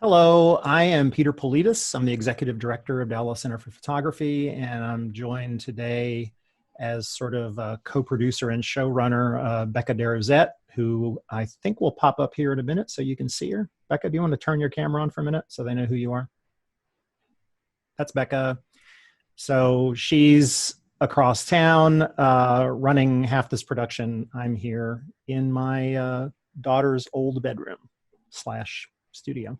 Hello, I am Peter Politis. I'm the Executive Director of Dallas Center for Photography, and I'm joined today as sort of a co-producer and showrunner, Becca DeRosette, who I think will pop up here in a minute so you can see her. Becca, do you want to turn your camera on for a minute so they know who you are? That's Becca. So she's across town running half this production. I'm here in my daughter's old bedroom / studio.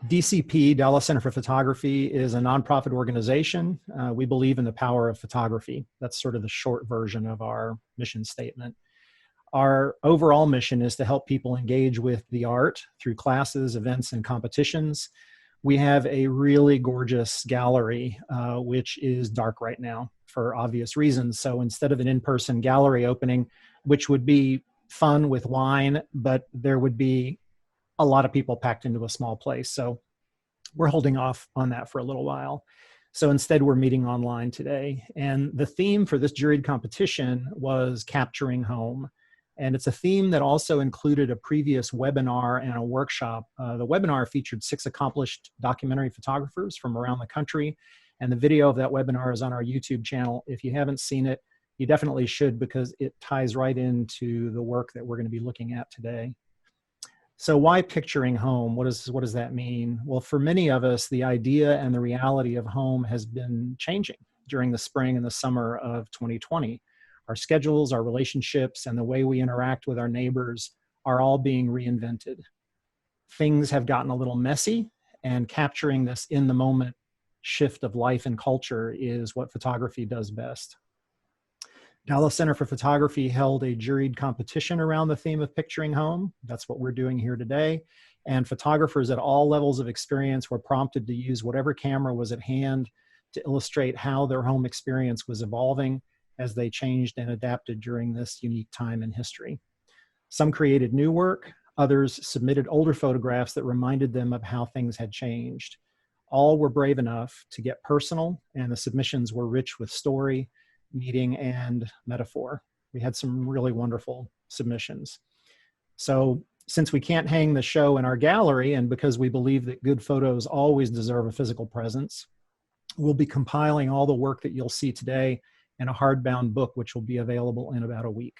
DCP, Dallas Center for Photography, is a nonprofit organization. We believe in the power of photography. That's sort of the short version of our mission statement. Our overall mission is to help people engage with the art through classes, events, and competitions. We have a really gorgeous gallery, which is dark right now for obvious reasons. So instead of an in-person gallery opening, which would be fun with wine, but there would be a lot of people packed into a small place. So we're holding off on that for a little while. So instead, we're meeting online today. And the theme for this juried competition was capturing home. And it's a theme that also included a previous webinar and a workshop. The webinar featured 6 accomplished documentary photographers from around the country. And the video of that webinar is on our YouTube channel. If you haven't seen it, you definitely should, because it ties right into the work that we're going to be looking at today. So why picturing home? What does that mean? Well, for many of us, the idea and the reality of home has been changing during the spring and the summer of 2020. Our schedules, our relationships, and the way we interact with our neighbors are all being reinvented. Things have gotten a little messy, and capturing this in the moment shift of life and culture is what photography does best. Dallas Center for Photography held a juried competition around the theme of picturing home. That's what we're doing here today. And photographers at all levels of experience were prompted to use whatever camera was at hand to illustrate how their home experience was evolving as they changed and adapted during this unique time in history. Some created new work, others submitted older photographs that reminded them of how things had changed. All were brave enough to get personal, and the submissions were rich with story, meaning, and metaphor. We had some really wonderful submissions. So since we can't hang the show in our gallery, and because we believe that good photos always deserve a physical presence, we'll be compiling all the work that you'll see today in a hardbound book, which will be available in about a week.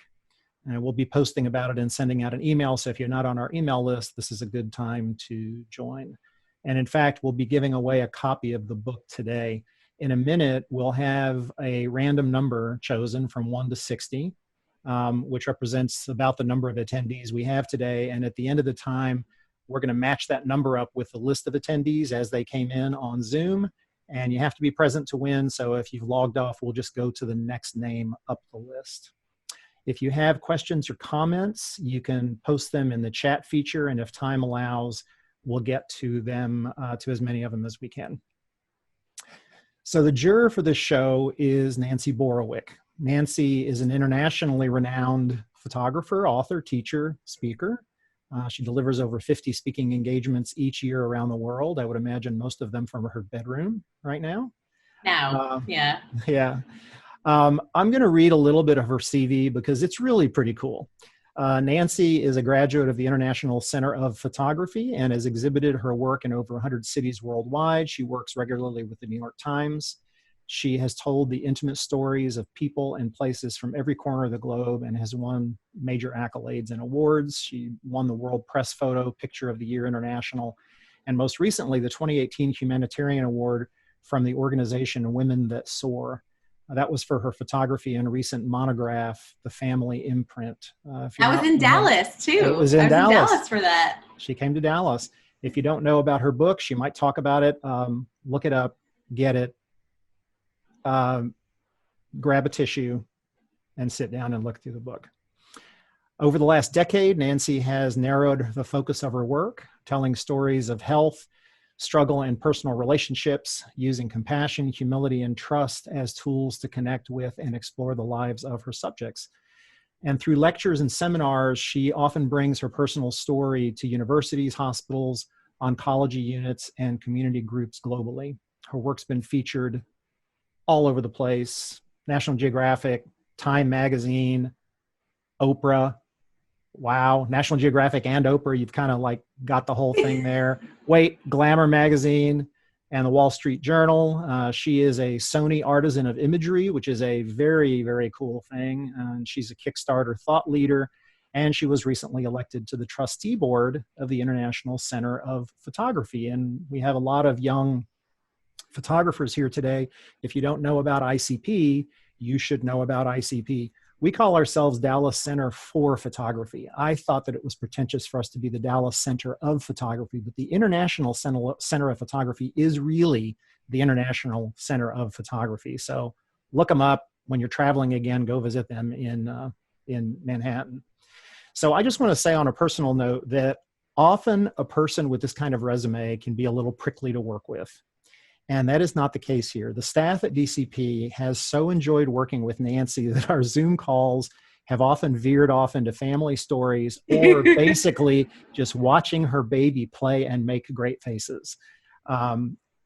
And we'll be posting about it and sending out an email. So if you're not on our email list, this is a good time to join. And in fact, we'll be giving away a copy of the book today. In a minute, we'll have a random number chosen from 1 to 60, which represents about the number of attendees we have today. And at the end of the time, we're going to match that number up with the list of attendees as they came in on Zoom. And you have to be present to win. So if you've logged off, we'll just go to the next name up the list. If you have questions or comments, you can post them in the chat feature. And if time allows, we'll get to them, to as many of them as we can. So the juror for this show is Nancy Borowick. Nancy is an internationally renowned photographer, author, teacher, speaker. She delivers over 50 speaking engagements each year around the world. I would imagine most of them from her bedroom right now. Yeah. Yeah. I'm going to read a little bit of her CV because it's really pretty cool. Nancy is a graduate of the International Center of Photography and has exhibited her work in over 100 cities worldwide. She works regularly with the New York Times. She has told the intimate stories of people and places from every corner of the globe and has won major accolades and awards. She won the World Press Photo Picture of the Year International, and most recently the 2018 Humanitarian Award from the organization Women That Soar. That was for her photography in a recent monograph, The Family Imprint. I was in Dallas too. It was in Dallas. I was in Dallas for that. She came to Dallas. If you don't know about her book, she might talk about it. Look it up, get it, grab a tissue, and sit down and look through the book. Over the last decade, Nancy has narrowed the focus of her work, telling stories of health, struggle, and personal relationships, using compassion, humility, and trust as tools to connect with and explore the lives of her subjects. And through lectures and seminars, she often brings her personal story to universities, hospitals, oncology units, and community groups globally. Her work's been featured all over the place: National Geographic, Time Magazine, Oprah, Wow. National Geographic and Oprah, you've kind of like got the whole thing there. Wait, Glamour magazine and the Wall Street Journal. She is a Sony Artisan of Imagery, which is a very, very cool thing. And she's a Kickstarter thought leader. And she was recently elected to the trustee board of the International Center of Photography. And we have a lot of young photographers here today. If you don't know about ICP, you should know about ICP. We call ourselves Dallas Center for Photography. I thought that it was pretentious for us to be the Dallas Center of Photography, but the International Center of Photography is really the International Center of Photography. So look them up. When you're traveling again, go visit them in Manhattan. So I just want to say on a personal note that often a person with this kind of resume can be a little prickly to work with. And that is not the case here. The staff at DCP has so enjoyed working with Nancy that our Zoom calls have often veered off into family stories or basically just watching her baby play and make great faces.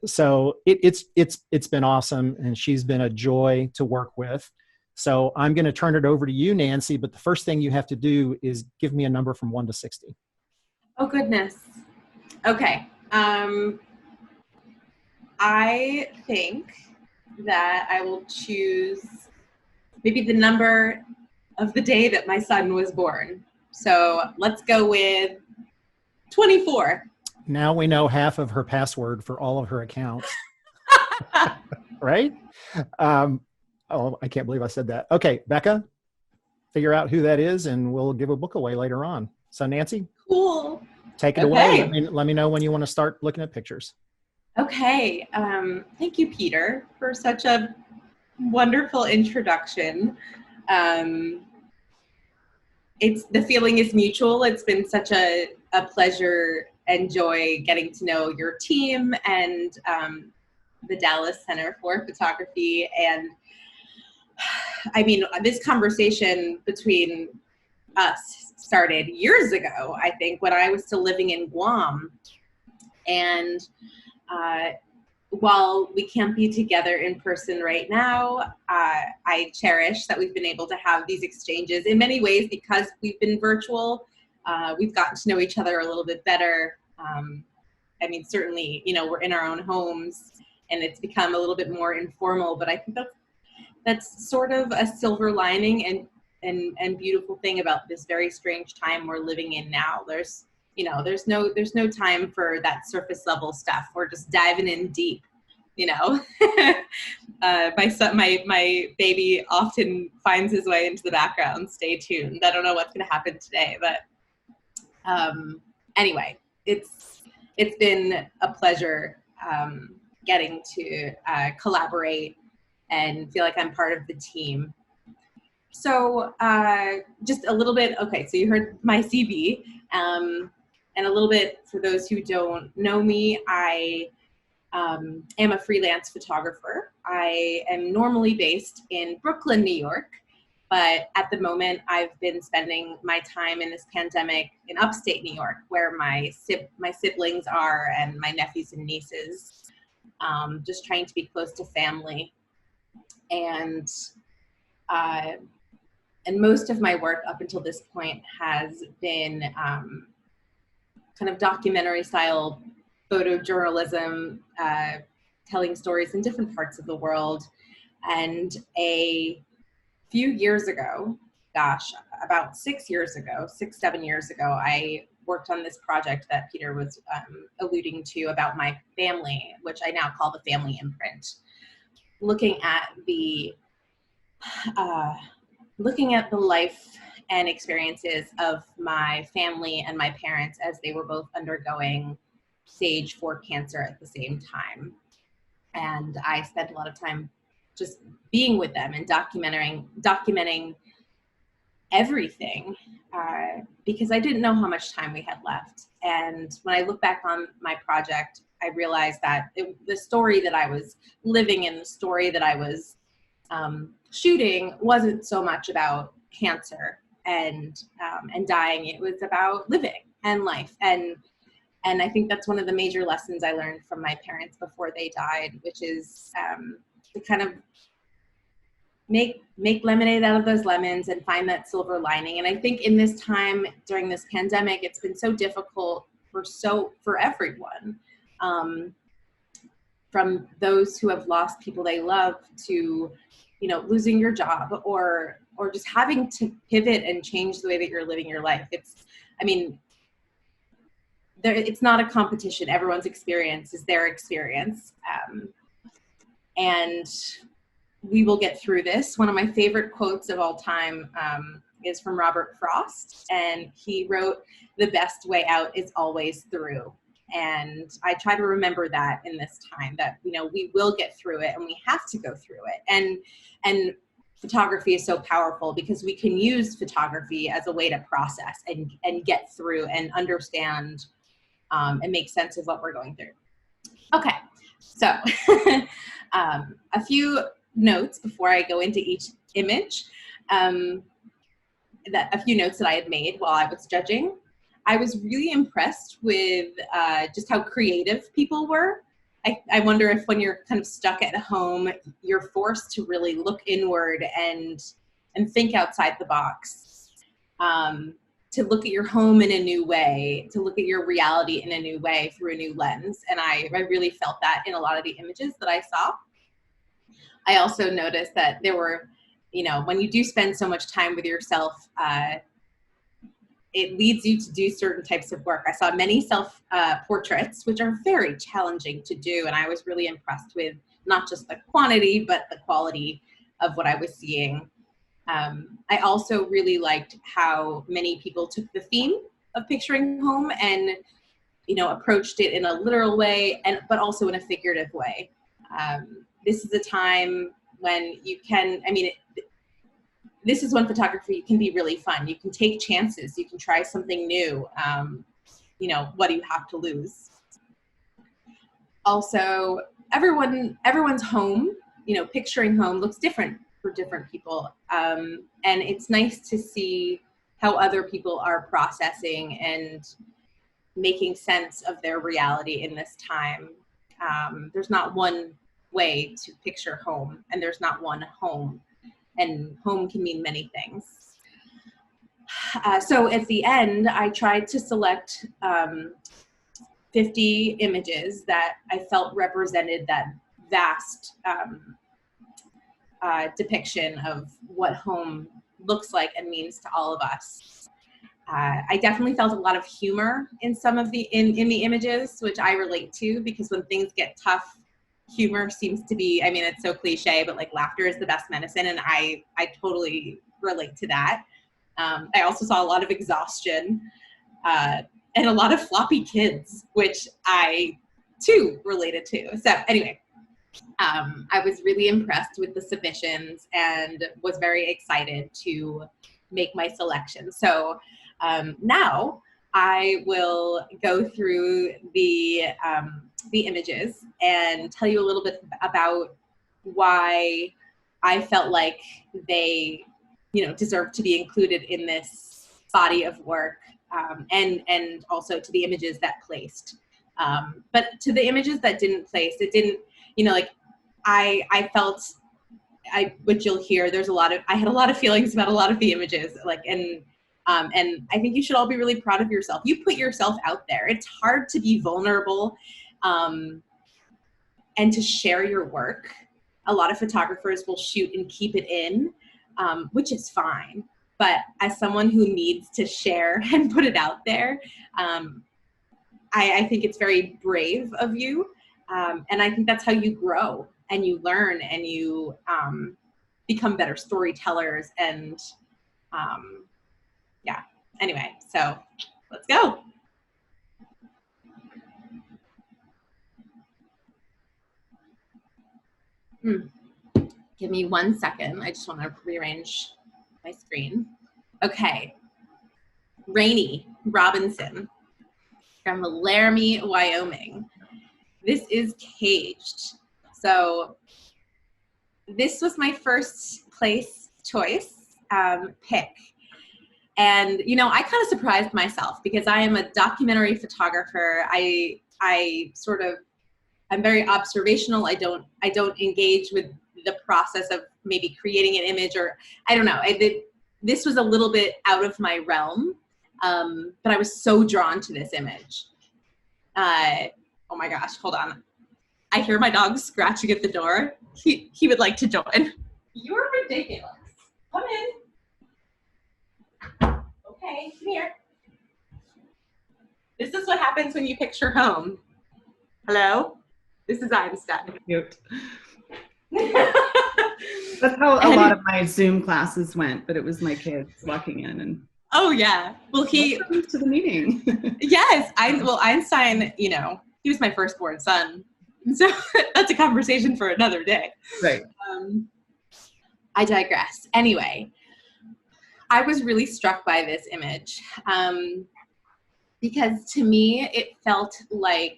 So it's been awesome, and she's been a joy to work with. So I'm going to turn it over to you, Nancy, but the first thing you have to do is give me a number from 1 to 60. Oh, goodness. Okay. I think that I will choose maybe the number of the day that my son was born. So let's go with 24. Now we know half of her password for all of her accounts. Right? Oh, I can't believe I said that. Okay, Becca, figure out who that is and we'll give a book away later on. So Nancy, cool. Take it away. Let me know when you want to start looking at pictures. Okay. Thank you, Peter, for such a wonderful introduction. The feeling is mutual. It's been such a pleasure and joy getting to know your team and the Dallas Center for Photography. And I mean, this conversation between us started years ago, I think, when I was still living in Guam. And while we can't be together in person right now, I cherish that we've been able to have these exchanges in many ways because we've been virtual. We've gotten to know each other a little bit better. I mean, certainly, we're in our own homes and it's become a little bit more informal, but I think that's sort of a silver lining and beautiful thing about this very strange time we're living in now. There's no time for that surface level stuff. We're just diving in deep, my baby often finds his way into the background. Stay tuned. I don't know what's going to happen today, but anyway, it's been a pleasure getting to collaborate and feel like I'm part of the team. So just a little bit, okay, so you heard my CV. And a little bit for those who don't know me, I am a freelance photographer. I am normally based in Brooklyn, New York, but at the moment I've been spending my time in this pandemic in upstate New York, where my siblings are and my nephews and nieces, just trying to be close to family. And most of my work up until this point has been kind of documentary style photojournalism, telling stories in different parts of the world. And a few years ago, about 7 years ago, I worked on this project that Peter was alluding to about my family, which I now call the Family Imprint, looking at the life and experiences of my family and my parents as they were both undergoing stage 4 cancer at the same time. And I spent a lot of time just being with them and documenting everything because I didn't know how much time we had left. And when I look back on my project, I realized that the story that I was living in, the story that I was shooting wasn't so much about cancer and dying. It was about living and life. And I think that's one of the major lessons I learned from my parents before they died, which is the kind of make lemonade out of those lemons and find that silver lining. And I think in this time during this pandemic, it's been so difficult for everyone, from those who have lost people they love to, losing your job or just having to pivot and change the way that you're living your life. It's not a competition. Everyone's experience is their experience. And we will get through this. One of my favorite quotes of all time is from Robert Frost, and he wrote, "The best way out is always through." And I try to remember that in this time, that, we will get through it and we have to go through it. And photography is so powerful because we can use photography as a way to process and get through and understand and make sense of what we're going through. Okay, so a few notes before I go into each image. A few notes that I had made while I was judging. I was really impressed with just how creative people were. I wonder if when you're kind of stuck at home, you're forced to really look inward and think outside the box, to look at your home in a new way, to look at your reality in a new way through a new lens. And I really felt that in a lot of the images that I saw. I also noticed that there were, when you do spend so much time with yourself, it leads you to do certain types of work. I saw many self-portraits, which are very challenging to do. And I was really impressed with not just the quantity, but the quality of what I was seeing. I also really liked how many people took the theme of picturing home and, approached it in a literal way, but also in a figurative way. This is a time when you can, this is when photography can be really fun. You can take chances. You can try something new. What do you have to lose? Also, everyone's home, picturing home looks different for different people. And it's nice to see how other people are processing and making sense of their reality in this time. There's not one way to picture home, and there's not one home. And home can mean many things. So at the end, I tried to select 50 images that I felt represented that vast depiction of what home looks like and means to all of us. I definitely felt a lot of humor in some of the in the images, which I relate to, because when things get tough, humor seems to be, it's so cliche, but like laughter is the best medicine. And I totally relate to that. I also saw a lot of exhaustion and a lot of floppy kids, which I too related to. So anyway, I was really impressed with the submissions and was very excited to make my selection. So now I will go through the images and tell you a little bit about why I felt like they, deserve to be included in this body of work, and also to the images that placed. But to the images that didn't place, it didn't, I felt, which you'll hear, I had a lot of feelings about a lot of the images, and I think you should all be really proud of yourself. You put yourself out there. It's hard to be vulnerable and to share your work. A lot of photographers will shoot and keep it in, which is fine. But as someone who needs to share and put it out there, I think it's very brave of you. And I think that's how you grow and you learn and you become better storytellers. And yeah, anyway, so let's go. Give me 1 second. I just want to rearrange my screen. Okay. Rainey Robinson from Laramie, Wyoming. This is Caged. So this was my first place choice pick. And, I kind of surprised myself because I am a documentary photographer. I'm very observational. I don't engage with the process of maybe creating an image, or I don't know. This was a little bit out of my realm, but I was so drawn to this image. Oh my gosh, hold on. I hear my dog scratching at the door. He would like to join. You're ridiculous. Come in. Okay, come here. This is what happens when you picture home. Hello? This is Einstein. Cute. That's how a lot of my Zoom classes went, but it was my kids walking in and. Oh yeah. Well, welcome to the meeting. Yes. Einstein, he was my firstborn son. So that's a conversation for another day. Right. I digress. Anyway, I was really struck by this image because to me, it felt like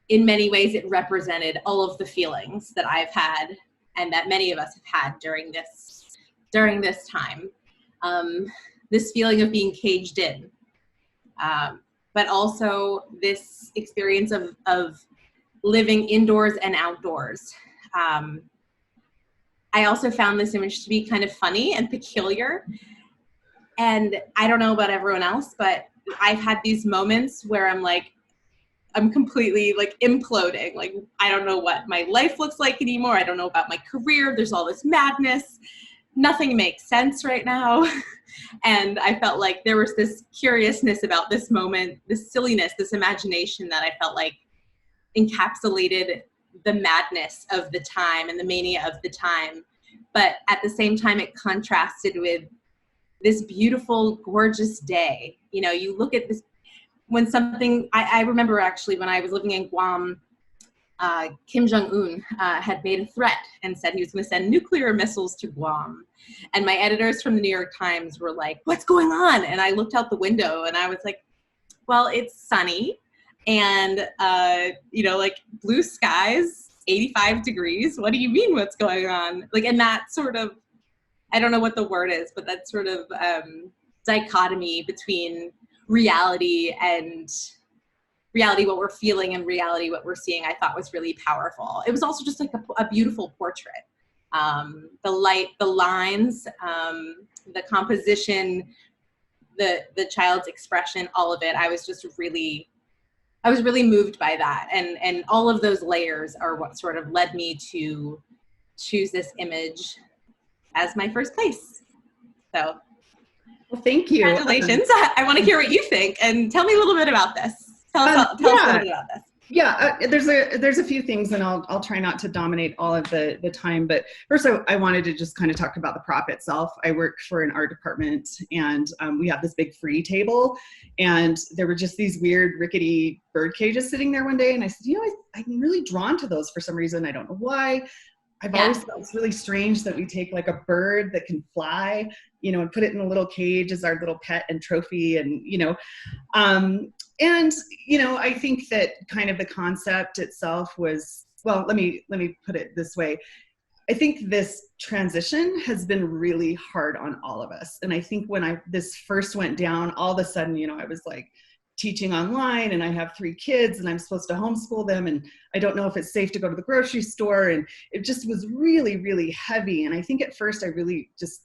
in many ways it represented all of the feelings that I've had and that many of us have had during this time. This feeling of being caged in, but also this experience of living indoors and outdoors. I also found this image to be kind of funny and peculiar. And I don't know about everyone else, but I've had these moments where I'm completely imploding. Like, I don't know what my life looks like anymore. I don't know about my career. There's all this madness. Nothing makes sense right now. And I felt like there was this curiousness about this moment, this silliness, this imagination that I felt like encapsulated the madness of the time and the mania of the time. But at the same time, it contrasted with this beautiful, gorgeous day. You look at this, when something, I remember actually when I was living in Guam, Kim Jong-un had made a threat and said he was going to send nuclear missiles to Guam. And my editors from the New York Times were like, what's going on? And I looked out the window and I was like, well, it's sunny and, blue skies, 85 degrees. What do you mean what's going on? And that sort of, I don't know what the word is, but that sort of dichotomy between reality, what we're feeling, and reality, what we're seeing, I thought was really powerful. It was also just like a beautiful portrait. The light, the lines, the composition, the child's expression, all of it. I was really moved by that. And all of those layers are what sort of led me to choose this image as my first place. So. Well, thank you. Congratulations. I want to hear what you think and tell me a little bit about this. Tell us a little bit about this. Yeah, there's a few things, and I'll try not to dominate all of the time. But first, I wanted to just kind of talk about the prop itself. I work for an art department, and we have this big free table, and there were just these weird rickety bird cages sitting there one day, and I said, I'm really drawn to those for some reason. I don't know why. I've always thought it's really strange that we take like a bird that can fly, and put it in a little cage as our little pet and trophy, and I think that kind of the concept itself was, well, let me put it this way. I think this transition has been really hard on all of us. And I think when this first went down, all of a sudden, I was like teaching online, and I have 3 kids, and I'm supposed to homeschool them, and I don't know if it's safe to go to the grocery store. And it just was really, really heavy. And I think at first I really just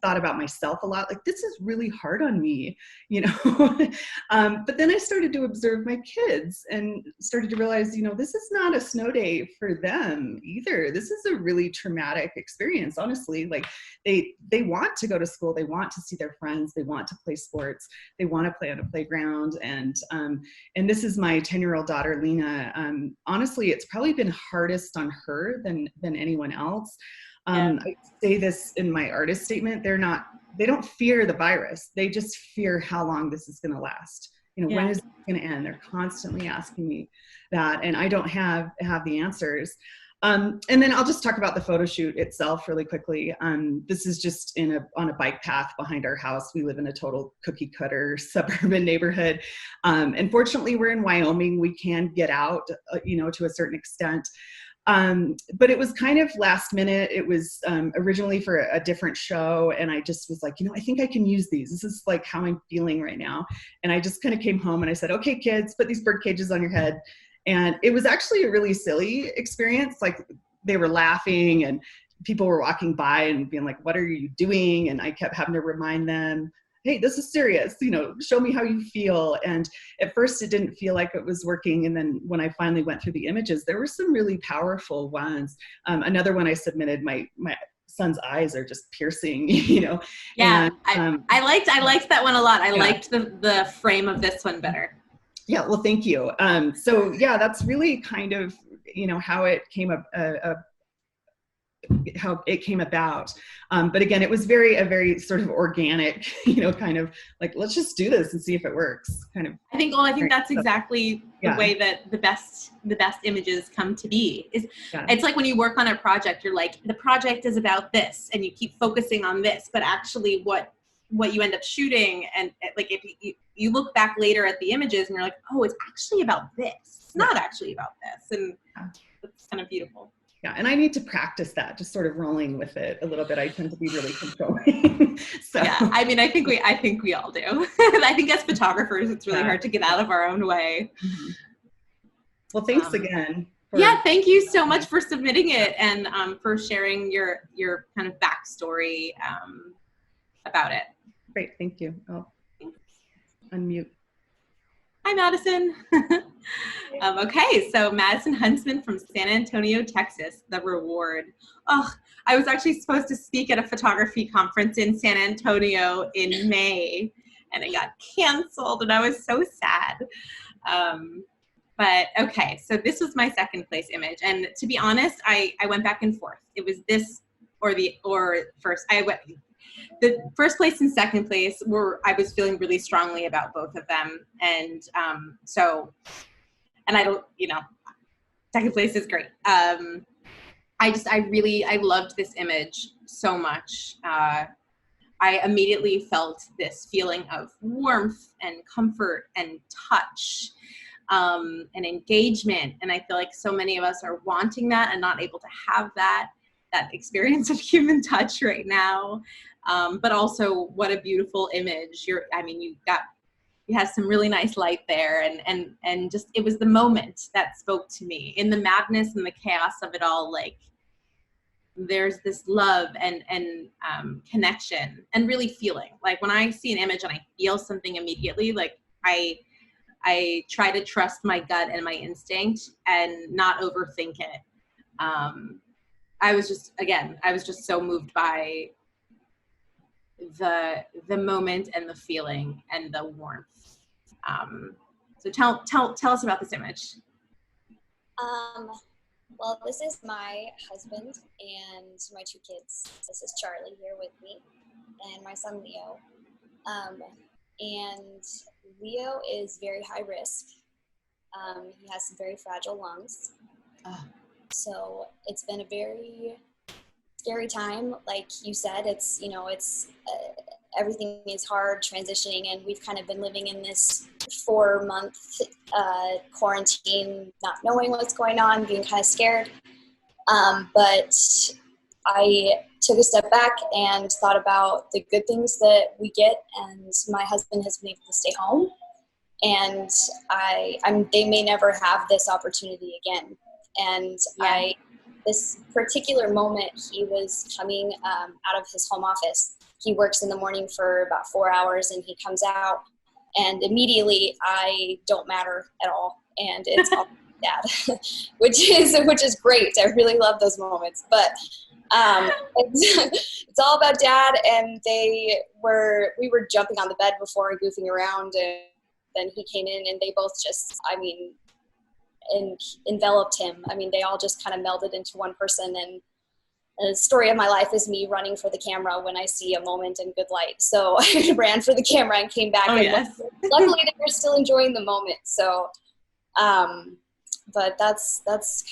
thought about myself a lot, like, this is really hard on me, but then I started to observe my kids and started to realize, this is not a snow day for them either. This is a really traumatic experience, honestly. Like, they want to go to school, they want to see their friends, they want to play sports, they want to play on a playground. And this is my 10-year-old daughter, Lena. Honestly, it's probably been hardest on her than anyone else. I say this in my artist statement. They don't fear the virus. They just fear how long this is going to last. When is it going to end? They're constantly asking me that, and I don't have the answers. And then I'll just talk about the photo shoot itself really quickly. This is just on a bike path behind our house. We live in a total cookie cutter suburban neighborhood. And fortunately, we're in Wyoming. We can get out, to a certain extent. But it was kind of last minute. It was originally for a different show. And I just was like, I think I can use these. This is like how I'm feeling right now. And I just kind of came home and I said, okay, kids, put these bird cages on your head. And it was actually a really silly experience. Like, they were laughing and people were walking by and being like, what are you doing? And I kept having to remind them, hey, this is serious, show me how you feel. And at first it didn't feel like it was working. And then when I finally went through the images, there were some really powerful ones. Another one I submitted, my son's eyes are just piercing, Yeah, and, I liked that one a lot. I liked the frame of this one better. Yeah, well, thank you. So yeah, that's really kind of, how it came up, how it came about. But again, it was a very sort of organic, kind of like, let's just do this and see if it works kind of. I think that's exactly the way that the best images come to be. It's like when you work on a project, you're like, the project is about this and you keep focusing on this, but actually what you end up shooting, and like if you look back later at the images and you're like, oh, it's actually about this. It's not actually about this. And it's kind of beautiful. Yeah, and I need to practice that, just sort of rolling with it a little bit. I tend to be really controlling. So yeah, I mean, I think we all do. I think as photographers, it's really hard to get out of our own way. Mm-hmm. Well, thanks again. Thank you so much for submitting it and for sharing your kind of backstory about it. Great, thank you. I'll unmute. Hi, Madison. Okay, so Madison Huntsman from San Antonio, Texas, The Reward. Oh, I was actually supposed to speak at a photography conference in San Antonio in May, and it got canceled, and I was so sad. But okay, so this was my second place image, and to be honest, I went back and forth. It was this or first. The first place and second place I was feeling really strongly about both of them. And and I don't, second place is great. I loved this image so much. I immediately felt this feeling of warmth and comfort and touch and engagement. And I feel like so many of us are wanting that and not able to have that experience of human touch right now. But also what a beautiful image. You had some really nice light there and just, it was the moment that spoke to me in the madness and the chaos of it all. Like there's this love and connection and really feeling. Like when I see an image and I feel something immediately, like I try to trust my gut and my instinct and not overthink it. I was just so moved by the moment and the feeling and the warmth. So tell us about this image. Well, this is my husband and my two kids. This is Charlie here with me and my son Leo. And Leo is very high risk. He has some very fragile lungs. So it's been a very scary time. Like you said, it's everything is hard transitioning, and we've kind of been living in this 4-month quarantine, not knowing what's going on, being kind of scared. But I took a step back and thought about the good things that we get, and my husband has been able to stay home, and they may never have this opportunity again. And this particular moment, he was coming out of his home office. He works in the morning for about 4 hours, and he comes out, and immediately I don't matter at all, and it's all Dad, which is great. I really love those moments. But it's all about Dad, and we were jumping on the bed before and goofing around, and then he came in, and they both just, and enveloped him. They all just kind of melded into one person. And the story of my life is me running for the camera when I see a moment in good light. So I ran for the camera and came back. Luckily, they were still enjoying the moment. So, but that's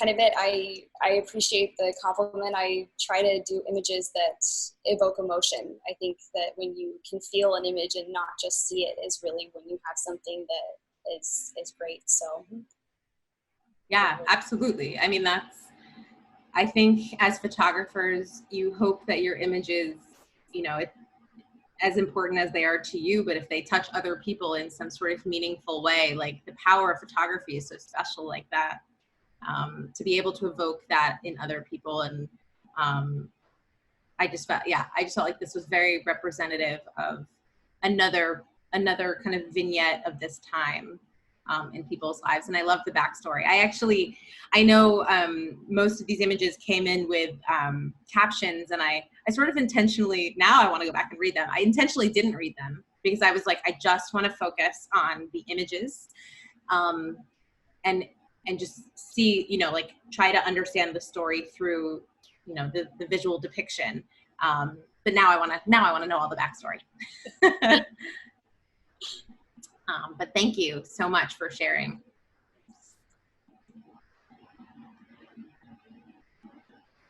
kind of it. I appreciate the compliment. I try to do images that evoke emotion. I think that when you can feel an image and not just see it is really when you have something that is great. So. Yeah, absolutely. I think as photographers, you hope that your images, as important as they are to you, but if they touch other people in some sort of meaningful way, like the power of photography is so special like that, to be able to evoke that in other people. And I just felt like this was very representative of another kind of vignette of this time in people's lives. And I love the backstory. I know most of these images came in with captions, and I sort of intentionally, now I want to go back and read them. I intentionally didn't read them because I was like, I just want to focus on the images and just see, like try to understand the story through, the visual depiction. But now I want to know all the backstory. But thank you so much for sharing.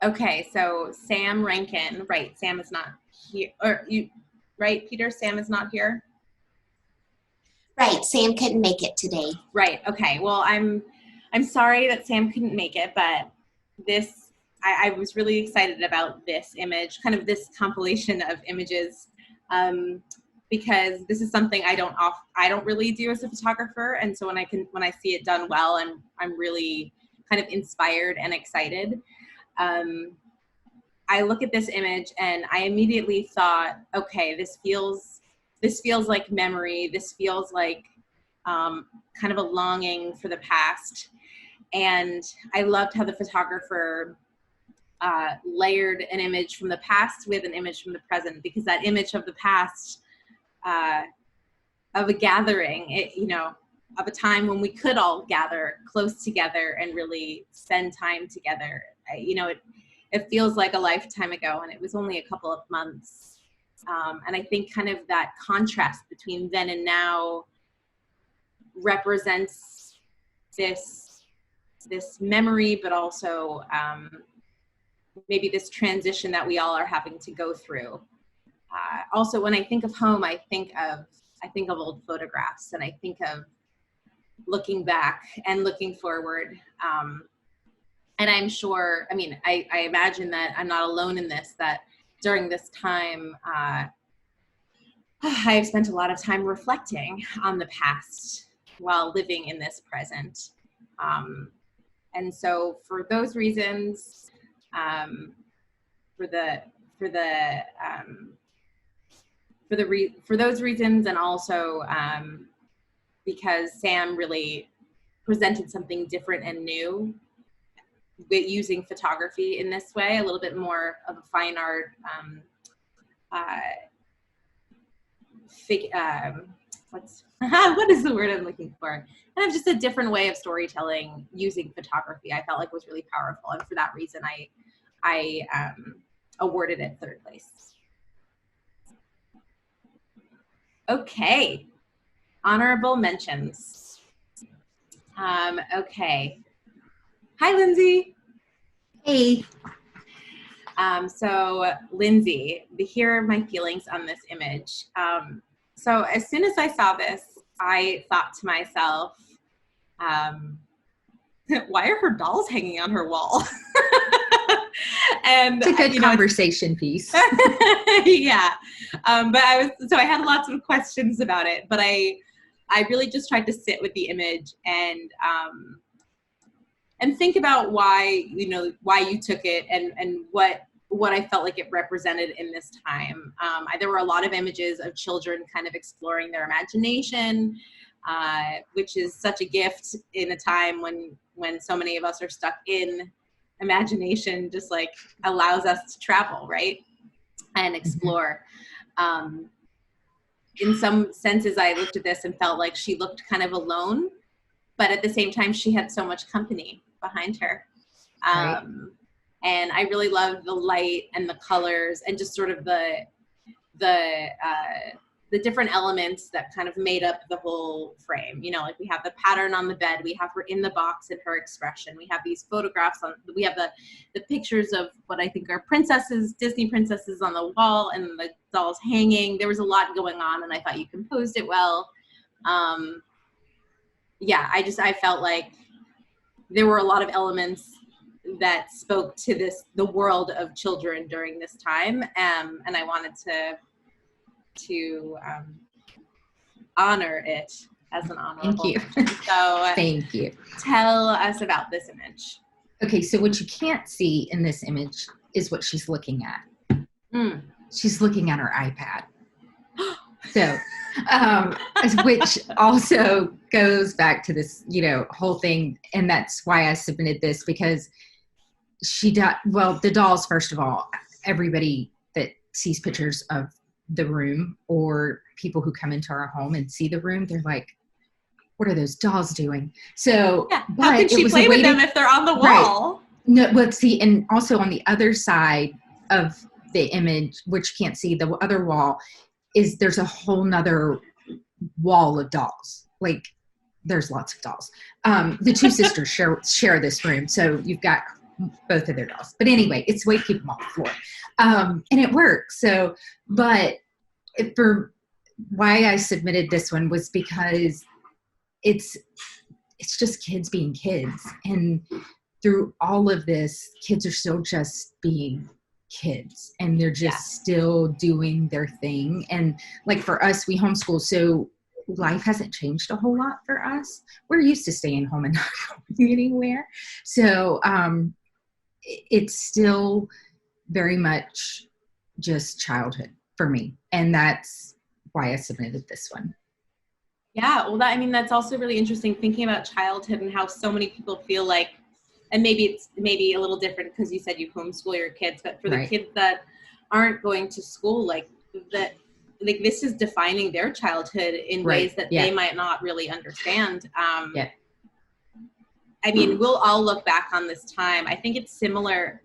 Okay, so Sam Rankin, right? Sam is not here, right, Peter? Sam is not here. Right, Sam couldn't make it today. Right. Okay. Well, I'm sorry that Sam couldn't make it, but I was really excited about this image, kind of this compilation of images, because this is something I don't really do as a photographer, and so when I see it done well, I'm really kind of inspired and excited. I look at this image and I immediately thought, okay, this feels like memory. This feels like kind of a longing for the past. And I loved how the photographer layered an image from the past with an image from the present, because that image of the past of a gathering, of a time when we could all gather close together and really spend time together. It feels like a lifetime ago, and it was only a couple of months. And I think kind of that contrast between then and now represents this memory, but also maybe this transition that we all are having to go through. Also, when I think of home, I think of old photographs, and I think of looking back and looking forward. And I'm sure, I imagine that I'm not alone in this, that during this time, I've spent a lot of time reflecting on the past while living in this present. And so for those reasons, for those reasons, and also because Sam really presented something different and new with using photography in this way, a little bit more of a fine art, what is the word I'm looking for? Kind of just a different way of storytelling using photography, I felt like was really powerful. And for that reason, I awarded it third place. Okay, honorable mentions. Okay. Hi, Lindsay. Hey. So Lindsay, here are my feelings on this image. So as soon as I saw this, I thought to myself, why are her dolls hanging on her wall? And it's a good conversation piece. Yeah. But I had lots of questions about it, but I really just tried to sit with the image and think about why you took it and what I felt like it represented in this time. There were a lot of images of children kind of exploring their imagination, which is such a gift in a time when so many of us are stuck in imagination, just like allows us to travel, right? And explore. In some senses, I looked at this and felt like she looked kind of alone, but at the same time, she had so much company behind her. Right. And I really loved the light and the colors and just sort of the different elements that kind of made up the whole frame. Like we have the pattern on the bed, we have her in the box and her expression, we have these photographs we have the pictures of what I think are princesses, Disney princesses on the wall, and the dolls hanging. There was a lot going on, and I thought you composed it well. Yeah, I felt like there were a lot of elements that spoke to the world of children during this time, and I wanted to honor it as an honorable Thank you. mention. So Thank you. tell us about this image. Okay, so what you can't see in this image is what she's looking at. She's looking at her iPad. So, which also goes back to this, whole thing. And that's why I submitted this, because the dolls, first of all, everybody that sees pictures of the room or people who come into our home and see the room, they're like, what are those dolls doing? So, yeah. How can she play with them if they're on the wall? Right. No, let's see. And also on the other side of the image, which you can't see, the other wall, there's a whole nother wall of dolls. Like, there's lots of dolls. The two sisters share this room, so you've got both of their dolls. But anyway, it's the way to keep them off the floor, and it works. So, but for why I submitted this one was because it's just kids being kids, and through all of this, kids are still just being kids, and they're just still doing their thing. And like for us, we homeschool, so life hasn't changed a whole lot for us. We're used to staying home and not going anywhere. So it's still very much just childhood for me. And that's why I submitted this one. Yeah, well, that's also really interesting, thinking about childhood and how so many people feel like, and maybe it's a little different because you said you homeschool your kids, but for the kids that aren't going to school, this is defining their childhood in ways that they might not really understand. We'll all look back on this time. I think it's similar,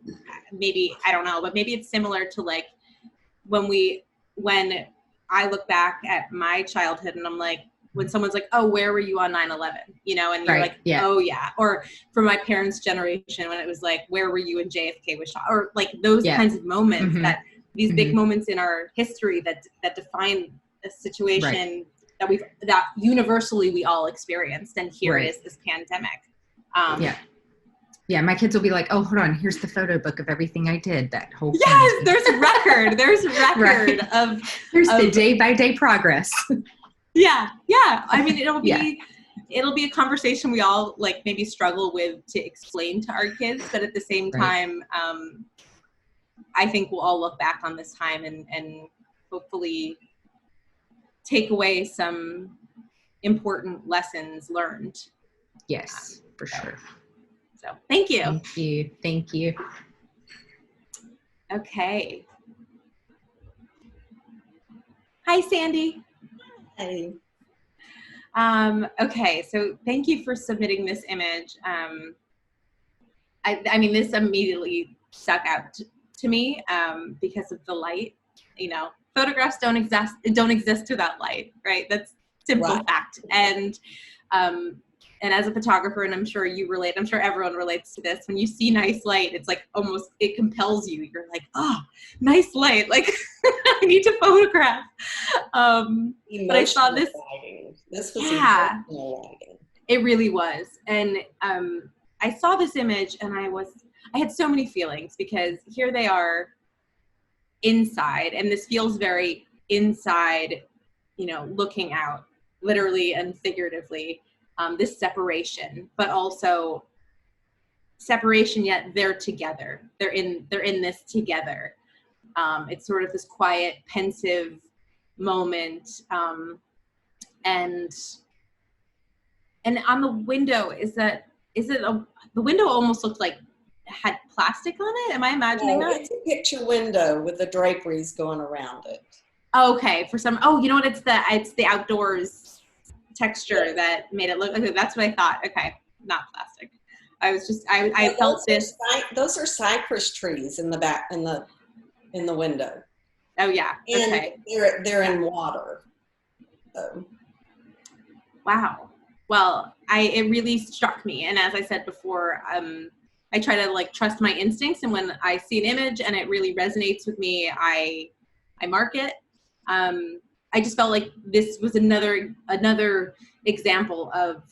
maybe, I don't know, but maybe it's similar to like when I look back at my childhood and I'm like, when someone's like, oh, where were you on 9/11? And you're like, oh yeah. Or for my parents' generation, when it was like, where were you when JFK was shot? Or like those kinds of moments, that these big moments in our history that define a situation that universally we all experienced. And here is this pandemic. Yeah, my kids will be like, oh, hold on, here's the photo book of everything I did that whole Yes, there's record of the day-by-day progress. Yeah. It'll be a conversation we all like maybe struggle with to explain to our kids, but at the same time, I think we'll all look back on this time and hopefully take away some important lessons learned. Yes, for sure. So thank you. Thank you. Okay. Hi, Sandy. Hey. Okay, so thank you for submitting this image. This immediately stuck out to me because of the light. Photographs don't exist without light, right? That's simple fact. And as a photographer, and I'm sure you relate, I'm sure everyone relates to this, when you see nice light, it's like almost, it compels you. You're like, oh, nice light. Like, I need to photograph. But I saw this. Lighting. This was emotional lighting. It really was. And I saw this image and I had so many feelings, because here they are inside, and this feels very inside, looking out, literally and figuratively. This separation, but also separation, yet they're together. They're in this together. It's sort of this quiet, pensive moment. And on the window, the window almost looked like had plastic on it. Am I imagining that? It's a picture window with the draperies going around it. Okay, you know what? It's the outdoors texture that made it look. Okay, that's what I thought. Okay, not plastic. I felt this. Those are cypress trees in the back, in the window. Oh yeah. And okay. They're in water. So. Wow. Well, it really struck me, and as I said before, I try to trust my instincts, and when I see an image and it really resonates with me, I mark it. I just felt like this was another example of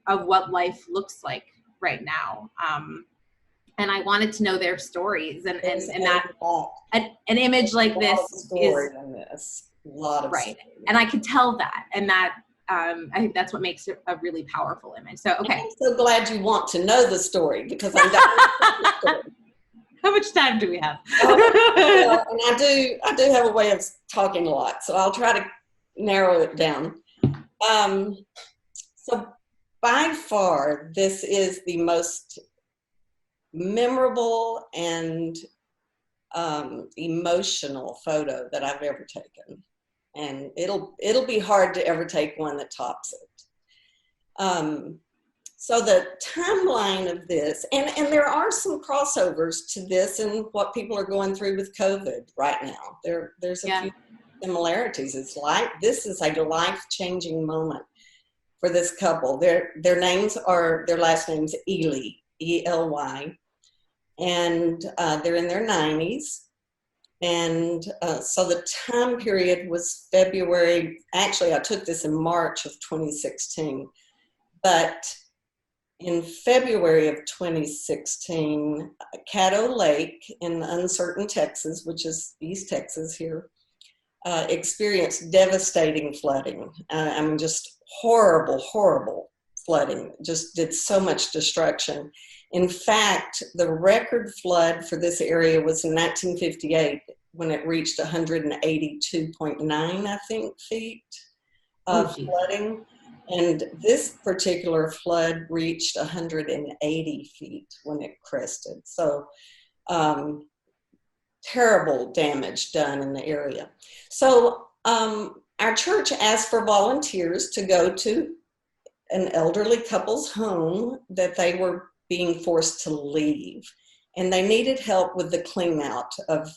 what life looks like right now. And I wanted to know their stories, and that an image like this is in this. A lot of right. Story. And I could tell that, and that I think that's what makes it a really powerful image. So, okay. I'm so glad you want to know the story because I'm dying to know the story. How much time do we have? Well, and I do have a way of talking a lot, so I'll try to narrow it down. So by far, this is the most memorable and emotional photo that I've ever taken, and it'll be hard to ever take one that tops it. So the timeline of this, and there are some crossovers to this and what people are going through with COVID right now. There's a few similarities. It's like this is a life-changing moment for this couple. Their last name's Ely, E-L-Y, and they're in their 90s. And so the time period was February. Actually, I took this in March of 2016, but in February of 2016, Caddo Lake in Uncertain, Texas, which is East Texas here, experienced devastating flooding. I mean, just horrible, horrible flooding. Just did so much destruction. In fact, the record flood for this area was in 1958 when it reached 182.9, I think, feet of flooding. And this particular flood reached 180 feet when it crested. So terrible damage done in the area. So our church asked for volunteers to go to an elderly couple's home that they were being forced to leave. And they needed help with the clean out of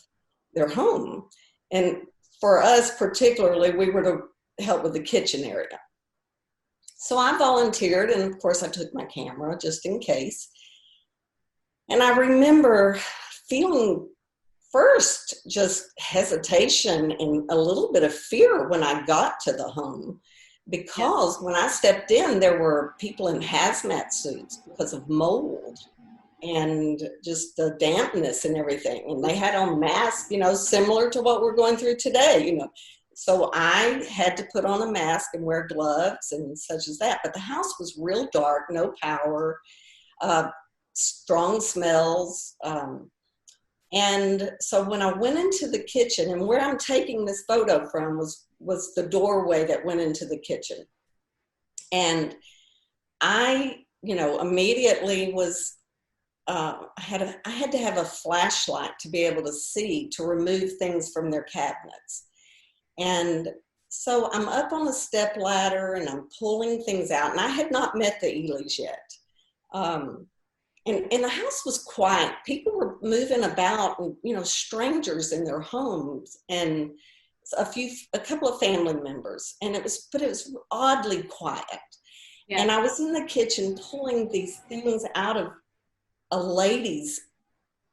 their home. And for us particularly, we were to help with the kitchen area. So I volunteered, and of course I took my camera just in case. And I remember feeling first just hesitation and a little bit of fear when I got to the home, because when I stepped in, there were people in hazmat suits because of mold and just the dampness and everything. And they had on masks, similar to what we're going through today, So I had to put on a mask and wear gloves and such as that. But the house was real dark, no power, strong smells. And so when I went into the kitchen, and where I'm taking this photo from was the doorway that went into the kitchen. And I, immediately was, I had to have a flashlight to be able to see, to remove things from their cabinets. And so I'm up on a step ladder and I'm pulling things out, and I had not met the Elys yet. And the house was quiet. People were moving about, and, strangers in their homes, and a couple of family members. And it was oddly quiet. Yeah. And I was in the kitchen pulling these things out of a lady's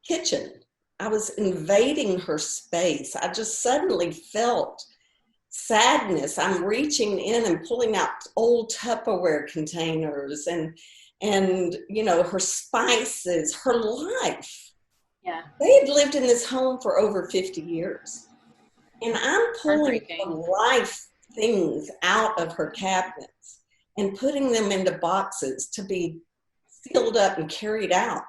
kitchen. I was invading her space. I just suddenly felt sadness. I'm reaching in and pulling out old Tupperware containers and her spices, her life. Yeah. They had lived in this home for over 50 years. And I'm pulling the life things out of her cabinets and putting them into boxes to be sealed up and carried out.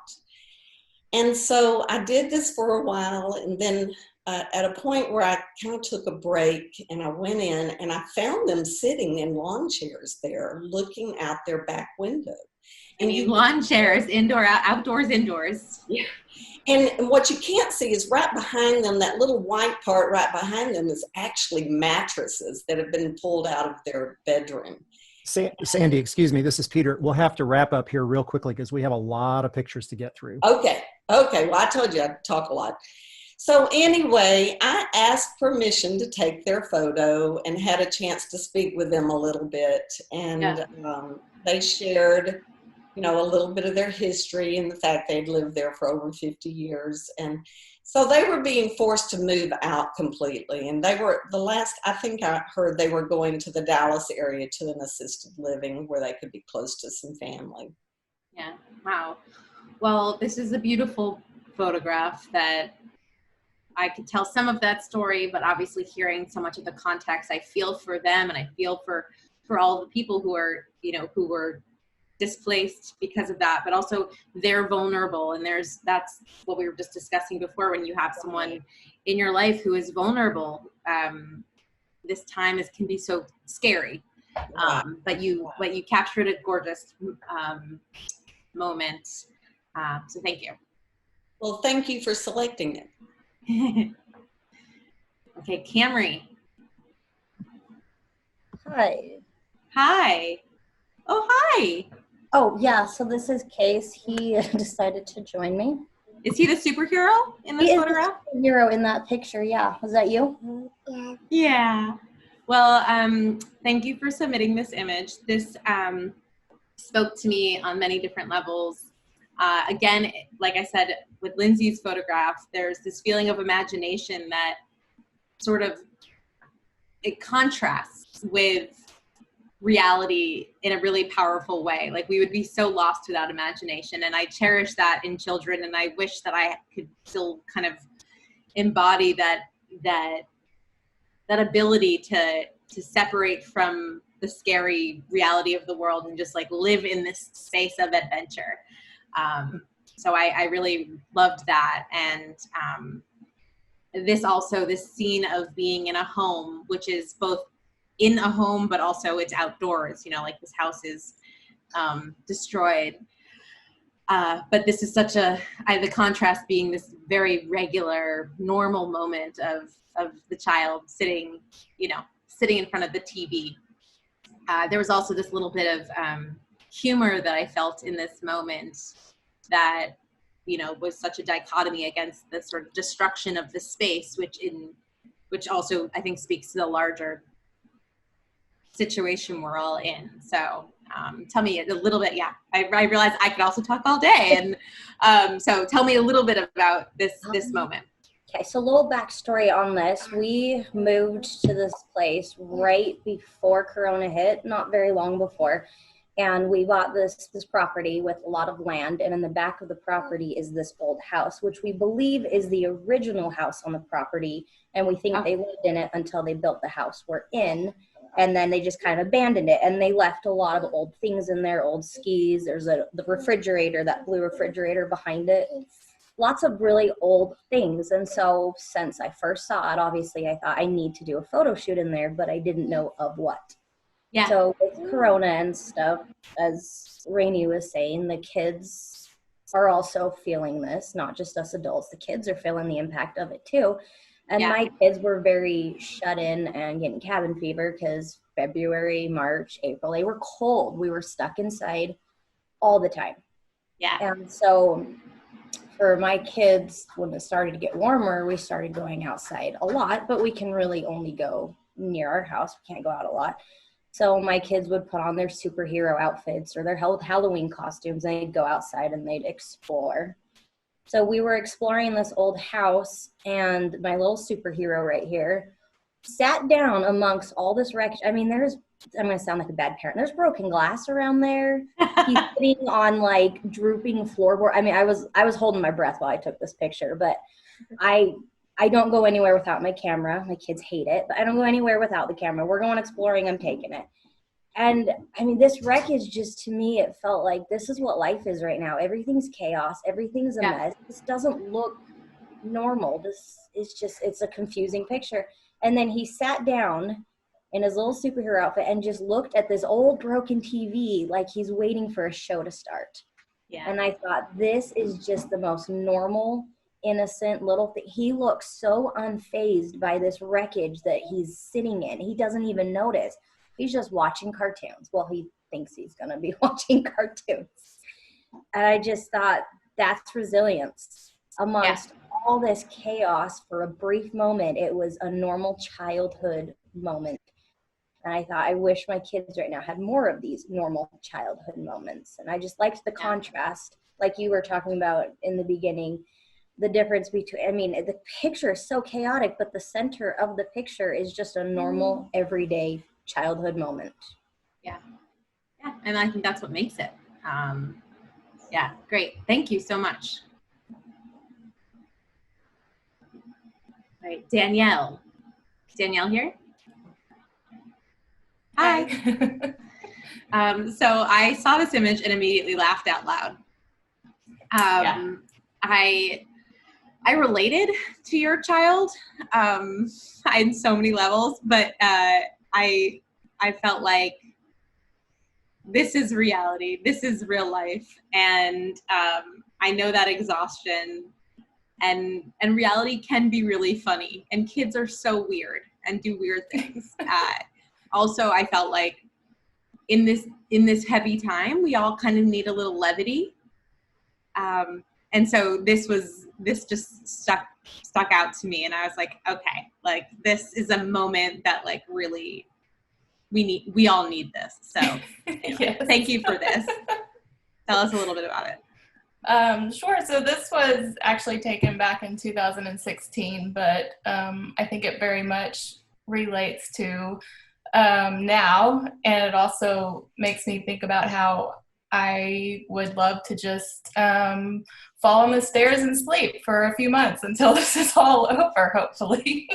And so I did this for a while, and then at a point where I kind of took a break and I went in and I found them sitting in lawn chairs there looking out their back window. And lawn chairs, indoor, outdoors, indoors. Yeah. And what you can't see is right behind them, that little white part right behind them is actually mattresses that have been pulled out of their bedroom. Sandy, excuse me, this is Peter. We'll have to wrap up here real quickly because we have a lot of pictures to get through. Okay. Well, I told you I'd talk a lot. So anyway, I asked permission to take their photo and had a chance to speak with them a little bit. And they shared, a little bit of their history and the fact they'd lived there for over 50 years. And so they were being forced to move out completely. And they were, the last, I think I heard they were going to the Dallas area to an assisted living where they could be close to some family. Yeah. Wow. Well, this is a beautiful photograph that I could tell some of that story, but obviously hearing so much of the context, I feel for them and I feel for for all the people who are, who were displaced because of that, but also they're vulnerable. And that's what we were just discussing before. When you have someone in your life who is vulnerable, this time can be so scary. But you captured a gorgeous moment. So thank you. Well, thank you for selecting it. Okay, Camry. Hi. Hi. Oh, hi. Oh, yeah, so this is Case. He decided to join me. Is he the superhero in this photograph? He is the superhero in that picture, yeah. Was that you? Yeah. Yeah. Well, thank you for submitting this image. This spoke to me on many different levels. Again, like I said, with Lindsay's photograph, there's this feeling of imagination that sort of, it contrasts with reality in a really powerful way. Like, we would be so lost without imagination. And I cherish that in children. And I wish that I could still kind of embody that ability to separate from the scary reality of the world and just like live in this space of adventure. So I really loved that. And this scene of being in a home, which is both in a home, but also it's outdoors, like this house is destroyed. But this is such the contrast being this very regular, normal moment of the child sitting in front of the TV. There was also this little bit of humor that I felt in this moment that, was such a dichotomy against the sort of destruction of the space, which also I think speaks to the larger situation we're all in. So tell me a little bit. Yeah, I realized I could also talk all day. And so tell me a little bit about this moment. Okay, so a little backstory on this. We moved to this place right before Corona hit, not very long before. And we bought this property with a lot of land. And in the back of the property is this old house, which we believe is the original house on the property. And we think they lived in it until they built the house we're in. And then they just kind of abandoned it. And they left a lot of old things in there, old skis. There's the refrigerator, that blue refrigerator behind it. Lots of really old things. And so since I first saw it, obviously I thought I need to do a photo shoot in there, but I didn't know of what. Yeah. So with Corona and stuff, as Rainey was saying, the kids are also feeling this, not just us adults. The kids are feeling the impact of it too. And my kids were very shut in and getting cabin fever because February, March, April, they were cold. We were stuck inside all the time. Yeah. And so for my kids, when it started to get warmer, we started going outside a lot, but we can really only go near our house. We can't go out a lot. So my kids would put on their superhero outfits or their Halloween costumes, and they'd go outside and they'd explore. So we were exploring this old house, and my little superhero right here sat down amongst all this wreckage. I mean, I'm going to sound like a bad parent. There's broken glass around there. He's sitting on like drooping floorboard. I mean, I was holding my breath while I took this picture, but I don't go anywhere without my camera. My kids hate it, but I don't go anywhere without the camera. We're going exploring. I'm taking it. And I mean, this wreckage just, to me, it felt like this is what life is right now. Everything's chaos. Everything's a mess. This doesn't look normal. This is just, it's a confusing picture. And then he sat down in his little superhero outfit and just looked at this old broken TV like he's waiting for a show to start. Yeah. And I thought, this is just the most normal, innocent little thing. He looks so unfazed by this wreckage that he's sitting in. He doesn't even notice. He's just watching cartoons. Well, he thinks he's going to be watching cartoons. And I just thought, that's resilience. Amongst all this chaos, for a brief moment, it was a normal childhood moment. And I thought, I wish my kids right now had more of these normal childhood moments. And I just liked the contrast, like you were talking about in the beginning, the difference between, I mean, the picture is so chaotic, but the center of the picture is just a normal, everyday childhood moment. Yeah. And I think that's what makes it. Yeah, great. Thank you so much. All right, Danielle. Is Danielle here? Hi. So I saw this image and immediately laughed out loud. I related to your child in so many levels, but I felt like this is reality. This is real life, and I know that exhaustion and reality can be really funny, and kids are so weird and do weird things. Also, I felt like in this heavy time, we all kind of need a little levity. And so this just stuck out to me, and I was like, okay, like this is a moment that like really we all need this. So anyway, Yes. Thank you for this. Tell us a little bit about it. Sure. So this was actually taken back in 2016, but I think it very much relates to now, and it also makes me think about how I would love to just fall on the stairs and sleep for a few months until this is all over, hopefully.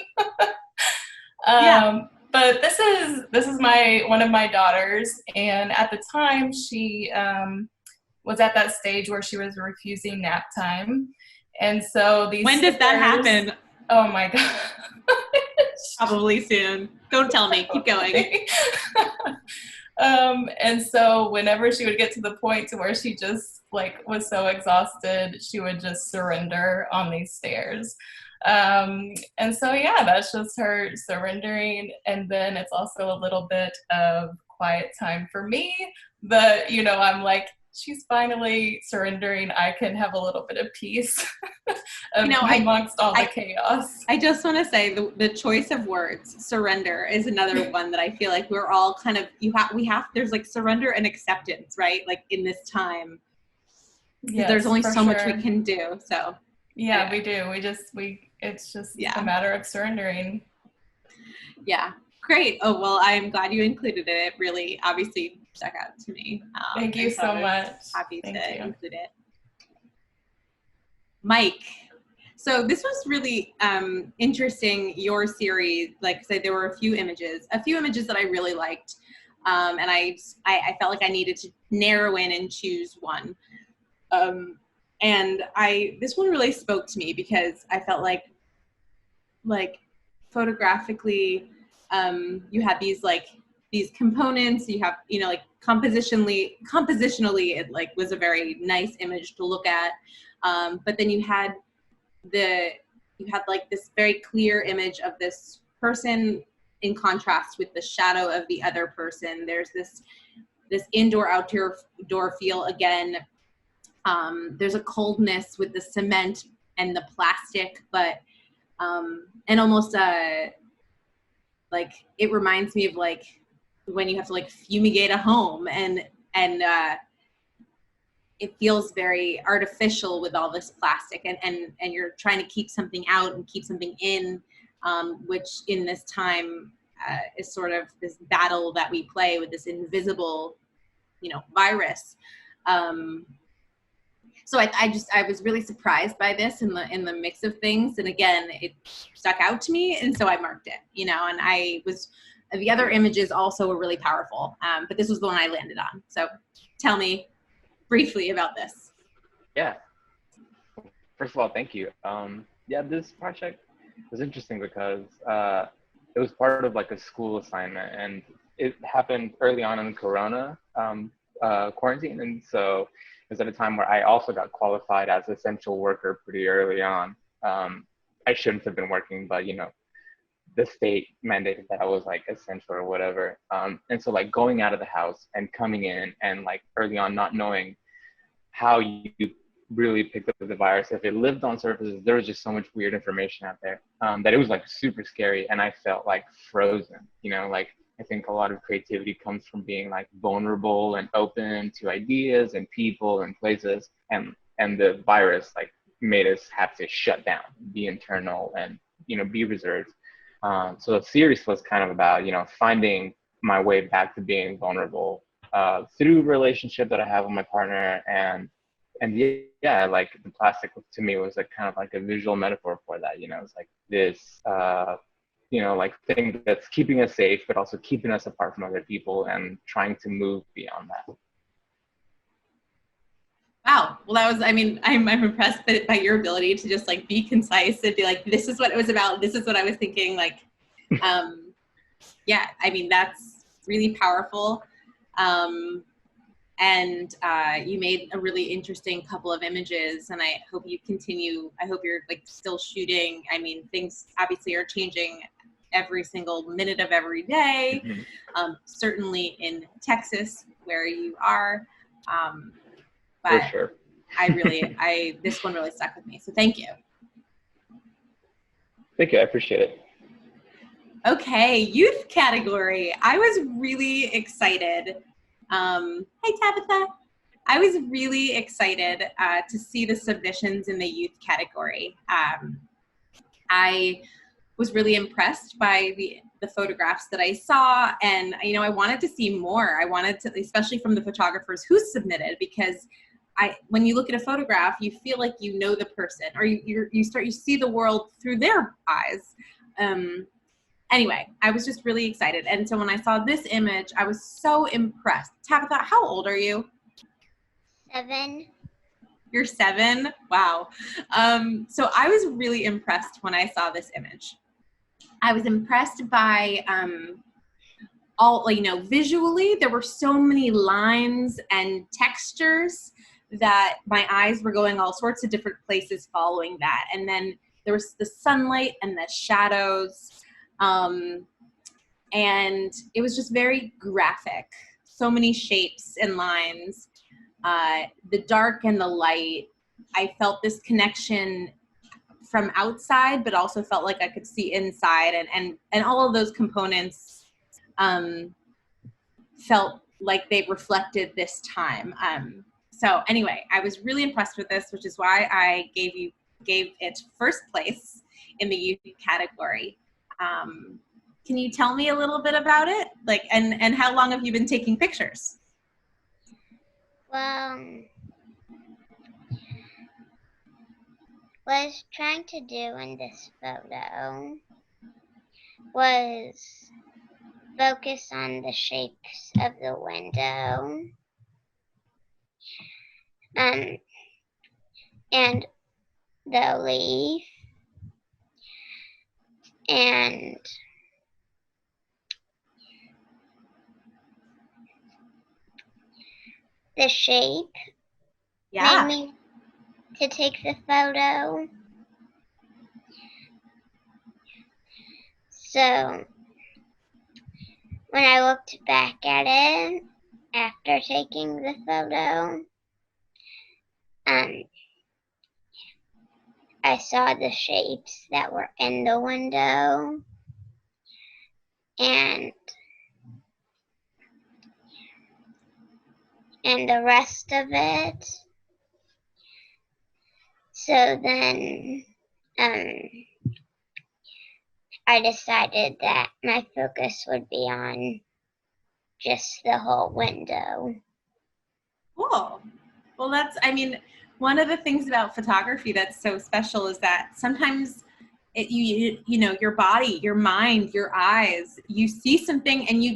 But this is one of my daughters, and at the time she was at that stage where she was refusing nap time, and so these. When did that happen? Oh my god! Probably soon. Don't tell me. Keep going. And so whenever she would get to the point to where she just like was so exhausted, she would just surrender on these stairs. And so, yeah, that's just her surrendering. And then it's also a little bit of quiet time for me, but, you know, I'm like, she's finally surrendering. I can have a little bit of peace amongst all the chaos. I just want to say the choice of words, surrender, is another one that I feel like we're all kind of, there's like surrender and acceptance, right? Like in this time, yes, there's only so much sure. we can do. So yeah, we do. It's just a matter of surrendering. Yeah. Great. Oh, well, I'm glad you included it. It really obviously stuck out to me. Thank you so much. Happy to include it. Mike, so this was really interesting, your series. Like I said, there were a few images that I really liked. And I felt like I needed to narrow in and choose one. And this one really spoke to me because I felt like photographically, you had these components, you have, you know, like compositionally it like was a very nice image to look at. But then you had like this very clear image of this person in contrast with the shadow of the other person. There's this indoor outdoor feel again. There's a coldness with the cement and the plastic, but and almost like it reminds me of like when you have to like fumigate a home and it feels very artificial with all this plastic and you're trying to keep something out and keep something in, which in this time is sort of this battle that we play with this invisible, you know, virus. So I was really surprised by this in the mix of things. And again, it stuck out to me. And so I marked it, you know, and the other images also were really powerful. But this was the one I landed on. So tell me briefly about this. Yeah. First of all, thank you. This project was interesting because it was part of like a school assignment, and it happened early on in the Corona quarantine. And so it was at a time where I also got qualified as an essential worker pretty early on. I shouldn't have been working, but, you know, the state mandated that I was like essential or whatever. And so like going out of the house and coming in and like early on not knowing how you really picked up the virus, if it lived on surfaces, there was just so much weird information out there that it was like super scary. And I felt like frozen, you know, like I think a lot of creativity comes from being like vulnerable and open to ideas and people and places. And the virus like made us have to shut down, be internal and, you know, be reserved. So the series was kind of about, you know, finding my way back to being vulnerable through relationship that I have with my partner. And yeah, like the plastic to me was like kind of like a visual metaphor for that, you know. It's like this like thing that's keeping us safe, but also keeping us apart from other people and trying to move beyond that. Wow. Well, that was, I mean, I'm impressed by your ability to just like be concise and be like, this is what it was about. This is what I was thinking. Like, yeah, I mean, that's really powerful. And you made a really interesting couple of images, and I hope you continue. I hope you're like still shooting. I mean, things obviously are changing every single minute of every day. Certainly in Texas where you are. But for sure. this one really stuck with me. So thank you. Thank you. I appreciate it. Okay, youth category. I was really excited. Hey, Tabitha. I was really excited to see the submissions in the youth category. I was really impressed by the photographs that I saw, and I wanted to see more. I wanted to, especially from the photographers who submitted, because when you look at a photograph, you feel like you know the person, or you see the world through their eyes. Anyway, I was just really excited. And so when I saw this image, I was so impressed. Tabitha, how old are you? 7. You're 7? Wow. So I was really impressed when I saw this image. I was impressed by visually, there were so many lines and textures that my eyes were going all sorts of different places following that. And then there was the sunlight and the shadows. And it was just very graphic. So many shapes and lines. The dark and the light. I felt this connection from outside, but also felt like I could see inside, and all of those components felt like they reflected this time. So anyway, I was really impressed with this, which is why I gave it first place in the youth category. Can you tell me a little bit about it? Like, and how long have you been taking pictures? Well, what I was trying to do in this photo was focus on the shapes of the window, and the leaf, and the shape made me to take the photo. So when I looked back at it after taking the photo, I saw the shapes that were in the window, and the rest of it. So then I decided that my focus would be on just the whole window. Cool. Well, one of the things about photography that's so special is that sometimes your body, your mind, your eyes, you see something and you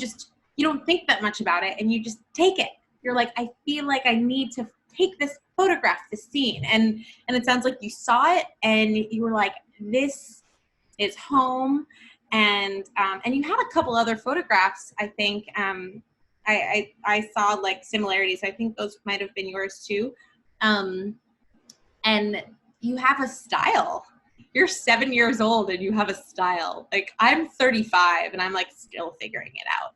don't think that much about it, and you just take it. You're like, I feel like I need to take this photograph, this scene. And it sounds like you saw it and you were like, this is home. And you had a couple other photographs, I think. I saw like similarities. I think those might have been yours too. And you have a style. You're 7 years old and you have a style. Like, I'm 35 and I'm like still figuring it out.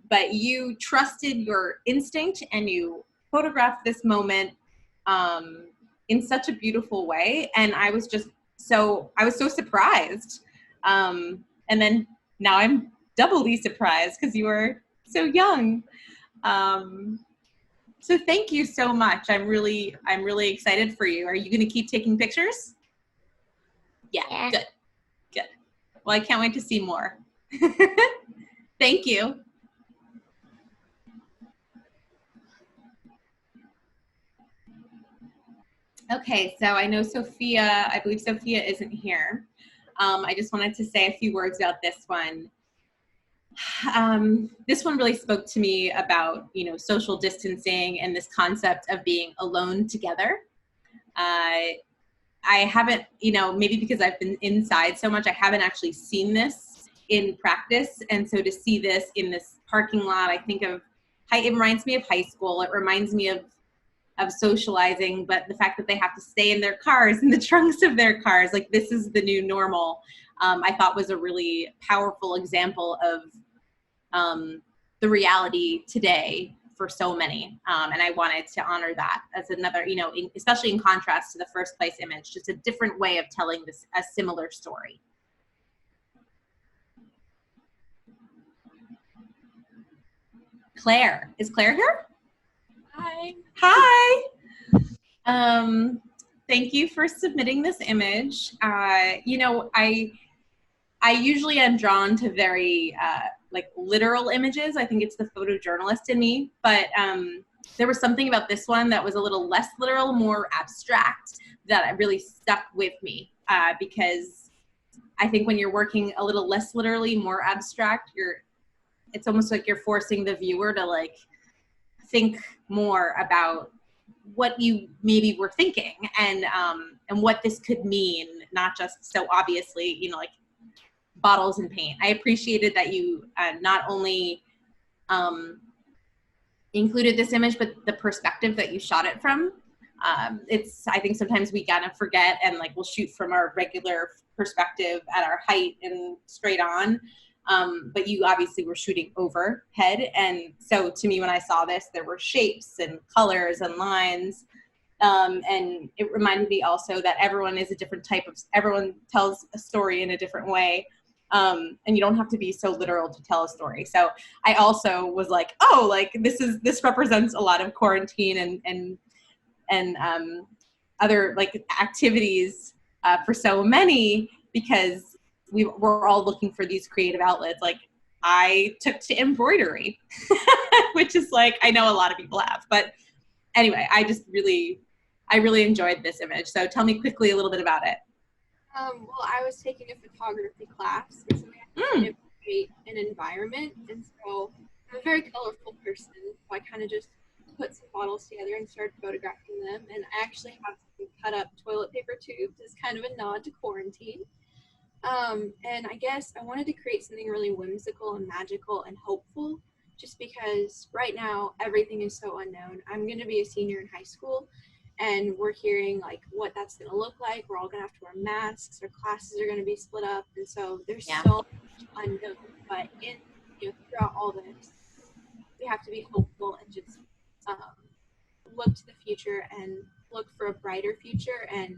But you trusted your instinct and you photographed this moment in such a beautiful way. And I was so surprised. And then now I'm doubly surprised because you were so young. So thank you so much. I'm really excited for you. Are you going to keep taking pictures? Yeah. Good. Well, I can't wait to see more. Thank you. Okay, so I know I believe Sophia isn't here. I just wanted to say a few words about this one. This one really spoke to me about, social distancing and this concept of being alone together. I haven't, maybe because I've been inside so much, I haven't actually seen this in practice. And so to see this in this parking lot, it reminds me of high school. It reminds me of socializing, but the fact that they have to stay in their cars, in the trunks of their cars, like this is the new normal, I thought was a really powerful example of the reality today for so many. And I wanted to honor that as another, especially in contrast to the first place image, just a different way of telling a similar story. Claire, is Claire here? Hi. Hi. Thank you for submitting this image. I usually am drawn to very literal images. I think it's the photojournalist in me, but there was something about this one that was a little less literal, more abstract, that really stuck with me because I think when you're working a little less literally, more abstract, it's almost like you're forcing the viewer to think more about what you maybe were thinking and what this could mean, not just so obviously, bottles and paint. I appreciated that you not only included this image, but the perspective that you shot it from. I think sometimes we kind of forget and we'll shoot from our regular perspective at our height and straight on. But you obviously were shooting overhead. And so to me, when I saw this, there were shapes and colors and lines. And it reminded me also that everyone is a different everyone tells a story in a different way. And you don't have to be so literal to tell a story. So I also was this represents a lot of quarantine and other activities for so many, because we're all looking for these creative outlets. I took to embroidery, which is I know a lot of people have, but anyway, I really enjoyed this image. So tell me quickly a little bit about it. Well, I was taking a photography class, so we had to create an environment, and so I'm a very colorful person, so I kind of just put some bottles together and started photographing them, and I actually have some cut up toilet paper tubes as kind of a nod to quarantine. And I guess I wanted to create something really whimsical and magical and hopeful, just because right now everything is so unknown. I'm going to be a senior in high school, and we're hearing what that's going to look like. We're all going to have to wear masks. Our classes are going to be split up, and so there's so much unknown. But throughout all this, we have to be hopeful and just look to the future and look for a brighter future. And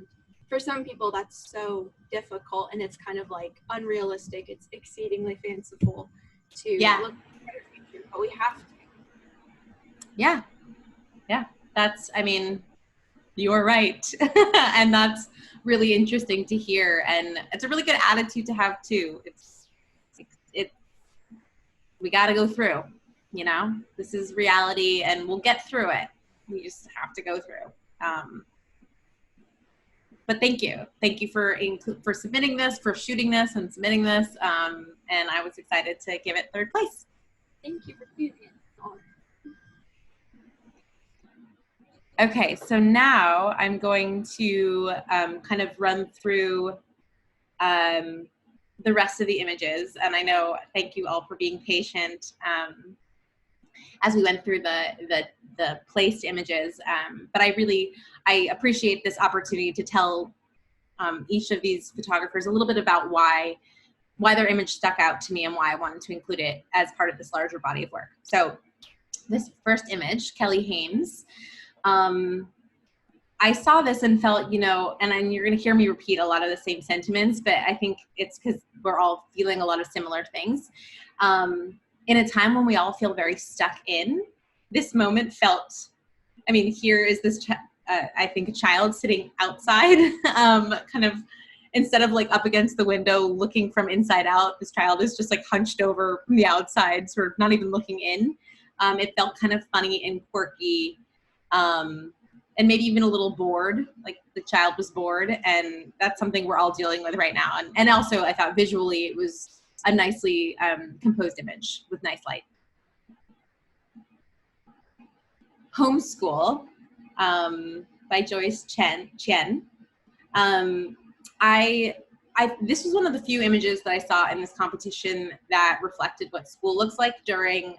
for some people, that's so difficult, and it's kind of unrealistic. It's exceedingly fanciful to look for a brighter future, but we have to. Yeah. That's, you're right. And that's really interesting to hear. And it's a really good attitude to have too. We got to go through, this is reality and we'll get through it. We just have to go through. But thank you for submitting this, for shooting this and submitting this. And I was excited to give it third place. Thank you for doing it. Okay, so now I'm going to kind of run through the rest of the images. And I know, thank you all for being patient as we went through the placed images. But I appreciate this opportunity to tell each of these photographers a little bit about why their image stuck out to me and why I wanted to include it as part of this larger body of work. So this first image, Kelly Haynes, I saw this and felt, and you're going to hear me repeat a lot of the same sentiments, but I think it's because we're all feeling a lot of similar things. In a time when we all feel very stuck in, this moment felt, here is this, I think, a child sitting outside, kind of, instead of up against the window looking from inside out, this child is just hunched over from the outside, sort of not even looking in. It felt kind of funny and quirky. and maybe even a little bored, like the child was bored, and that's something we're all dealing with right now. And also I thought visually it was a nicely composed image with nice light. Homeschool by Joyce Chen. This was one of the few images that I saw in this competition that reflected what school looks like during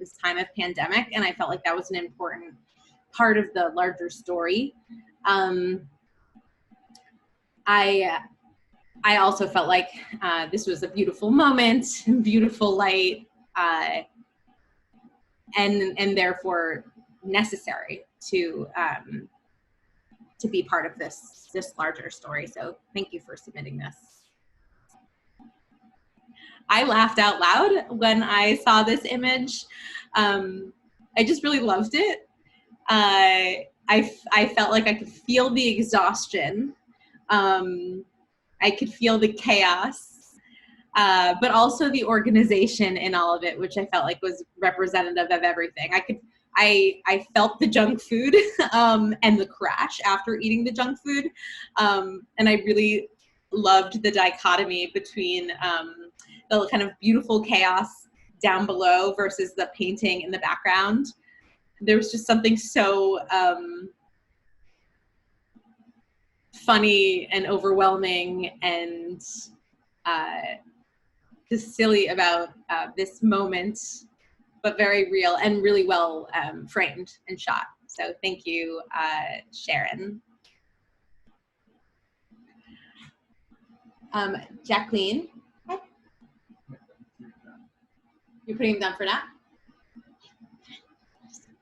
this time of pandemic, and I felt like that was an important part of the larger story. I also felt like this was a beautiful moment, beautiful light, and therefore necessary to be part of this larger story. So thank you for submitting this. I laughed out loud when I saw this image. I just really loved it. I felt like I could feel the exhaustion. I could feel the chaos, but also the organization in all of it, which I felt like was representative of everything. I felt the junk food and the crash after eating the junk food. And I really loved the dichotomy between the kind of beautiful chaos down below versus the painting in the background. There was just something so funny and overwhelming and just silly about this moment, but very real and really well framed and shot. So thank you, Sharon. Jacqueline, you're putting him down for now?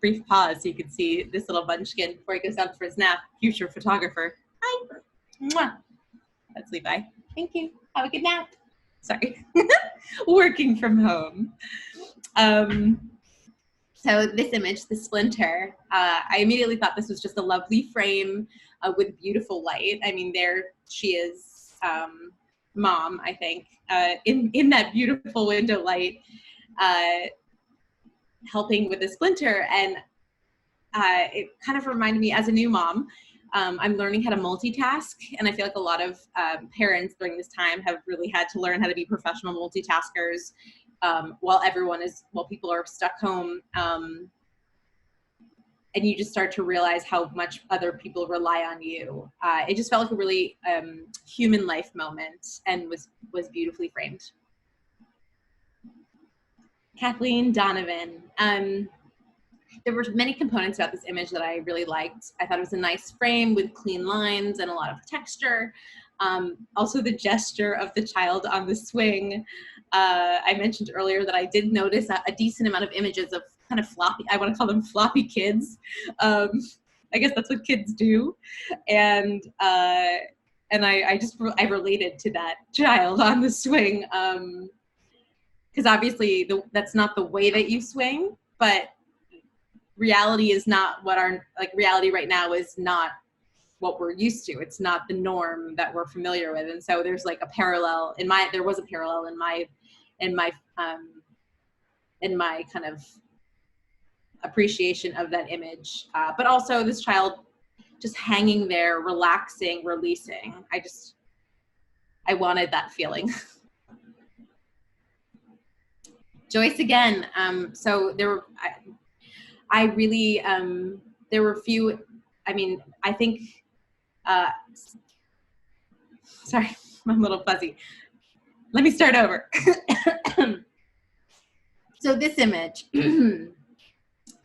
Brief pause so you can see this little munchkin before he goes down for his nap. Future photographer. Hi. Mwah. That's Levi. Thank you. Have a good nap. Sorry. Working from home. So this image, the splinter, I immediately thought this was just a lovely frame with beautiful light. I mean, there she is, mom, I think, in that beautiful window light, helping with the splinter. And it kind of reminded me, as a new mom, I'm learning how to multitask, and I feel like a lot of parents during this time have really had to learn how to be professional multitaskers while people are stuck home. And you just start to realize how much other people rely on you. It just felt like a really human life moment and was beautifully framed. Kathleen Donovan. There were many components about this image that I really liked. I thought it was a nice frame with clean lines and a lot of texture. Also the gesture of the child on the swing. I mentioned earlier that I did notice a decent amount of images of kind of floppy, I want to call them floppy kids. I guess that's what kids do. And I related to that child on the swing. Because obviously that's not the way that you swing, but reality is not what reality right now is not what we're used to. It's not the norm that we're familiar with. And so there's like a parallel there was a parallel in my kind of appreciation of that image. But also this child just hanging there, relaxing, releasing. I wanted that feeling. Joyce again. So there were, there were a few, I think, sorry, I'm a little fuzzy. Let me start over. So this image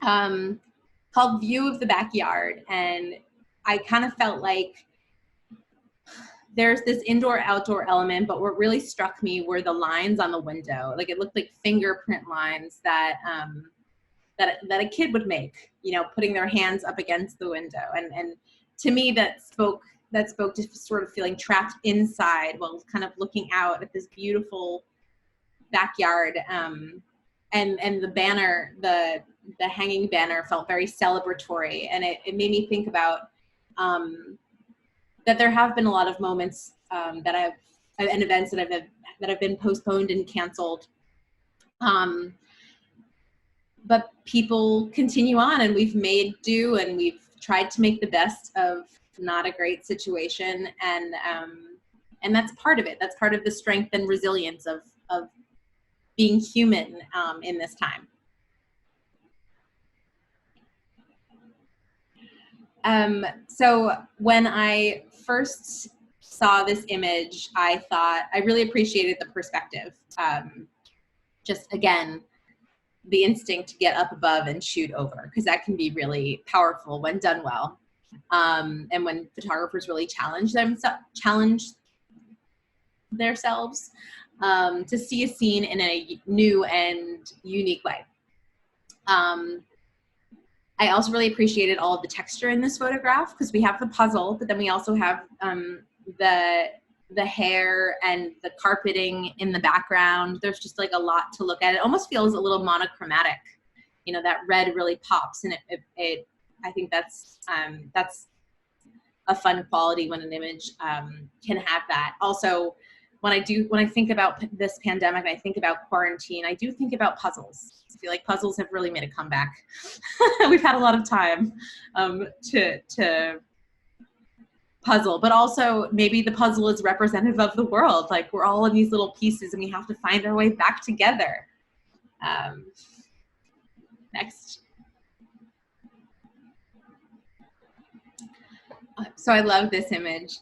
called View of the Backyard. And I kind of felt like there's this indoor-outdoor element, but what really struck me were the lines on the window. Like it looked like fingerprint lines that a kid would make, putting their hands up against the window. And to me, that spoke to sort of feeling trapped inside while kind of looking out at this beautiful backyard. And the banner, the hanging banner felt very celebratory. And it made me think about that there have been a lot of moments and events that have been postponed and canceled. But people continue on, and we've made do, and we've tried to make the best of not a great situation, and that's part of it. That's part of the strength and resilience of being human in this time. So when I first saw this image, I thought I really appreciated the perspective. Just again, the instinct to get up above and shoot over, because that can be really powerful when done well. And when photographers really challenge themselves to see a scene in a new and unique way. I also really appreciated all of the texture in this photograph, because we have the puzzle, but then we also have the hair and the carpeting in the background. There's just like a lot to look at. It almost feels a little monochromatic. You know, that red really pops, and it I think that's a fun quality when an image can have that. Also, when I think about this pandemic, and I think about quarantine, I do think about puzzles. I feel like puzzles have really made a comeback. We've had a lot of time to puzzle, but also maybe the puzzle is representative of the world. Like, we're all in these little pieces and we have to find our way back together. Next. So I love this image.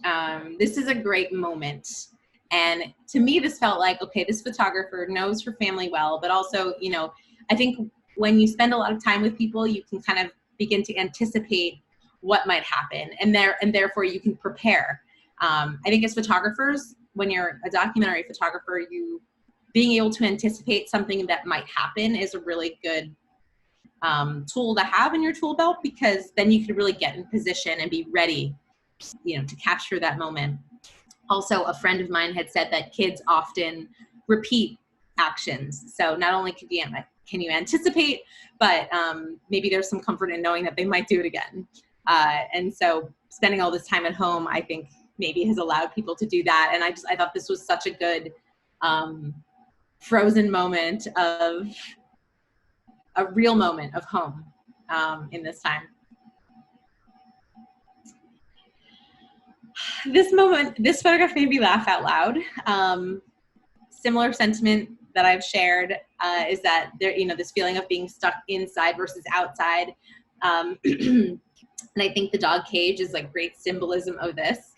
This is a great moment. And to me, this felt like, okay, this photographer knows her family well, but also, you know, I think when you spend a lot of time with people, you can kind of begin to anticipate what might happen, and therefore you can prepare. I think as photographers, when you're a documentary photographer, being able to anticipate something that might happen is a really good tool to have in your tool belt, because then you can really get in position and be ready, you know, to capture that moment. Also, a friend of mine had said that kids often repeat actions. So not only can you anticipate, but maybe there's some comfort in knowing that they might do it again. And so spending all this time at home, I think maybe has allowed people to do that. And I thought this was such a good frozen moment of a real moment of home in this time. This photograph made me laugh out loud. Similar sentiment that I've shared is that there, you know, this feeling of being stuck inside versus outside. And I think the dog cage is like great symbolism of this.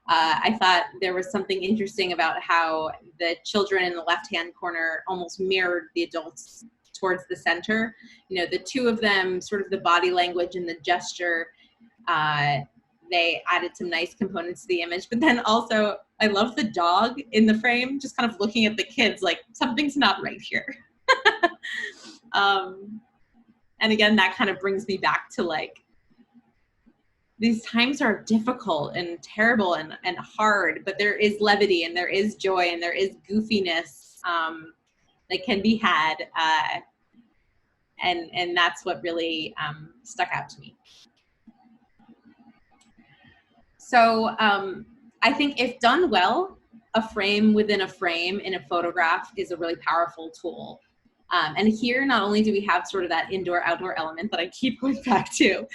I thought there was something interesting about how the children in the left-hand corner almost mirrored the adults towards the center. You know, the two of them, sort of the body language and the gesture, they added some nice components to the image. But then also, I love the dog in the frame, just kind of looking at the kids like something's not right here. And again, that kind of brings me back to like, these times are difficult and terrible and hard, but there is levity and there is joy and there is goofiness that can be had. And that's what really stuck out to me. So I think if done well, a frame within a frame in a photograph is a really powerful tool. And here, not only do we have sort of that indoor-outdoor element that I keep going back to,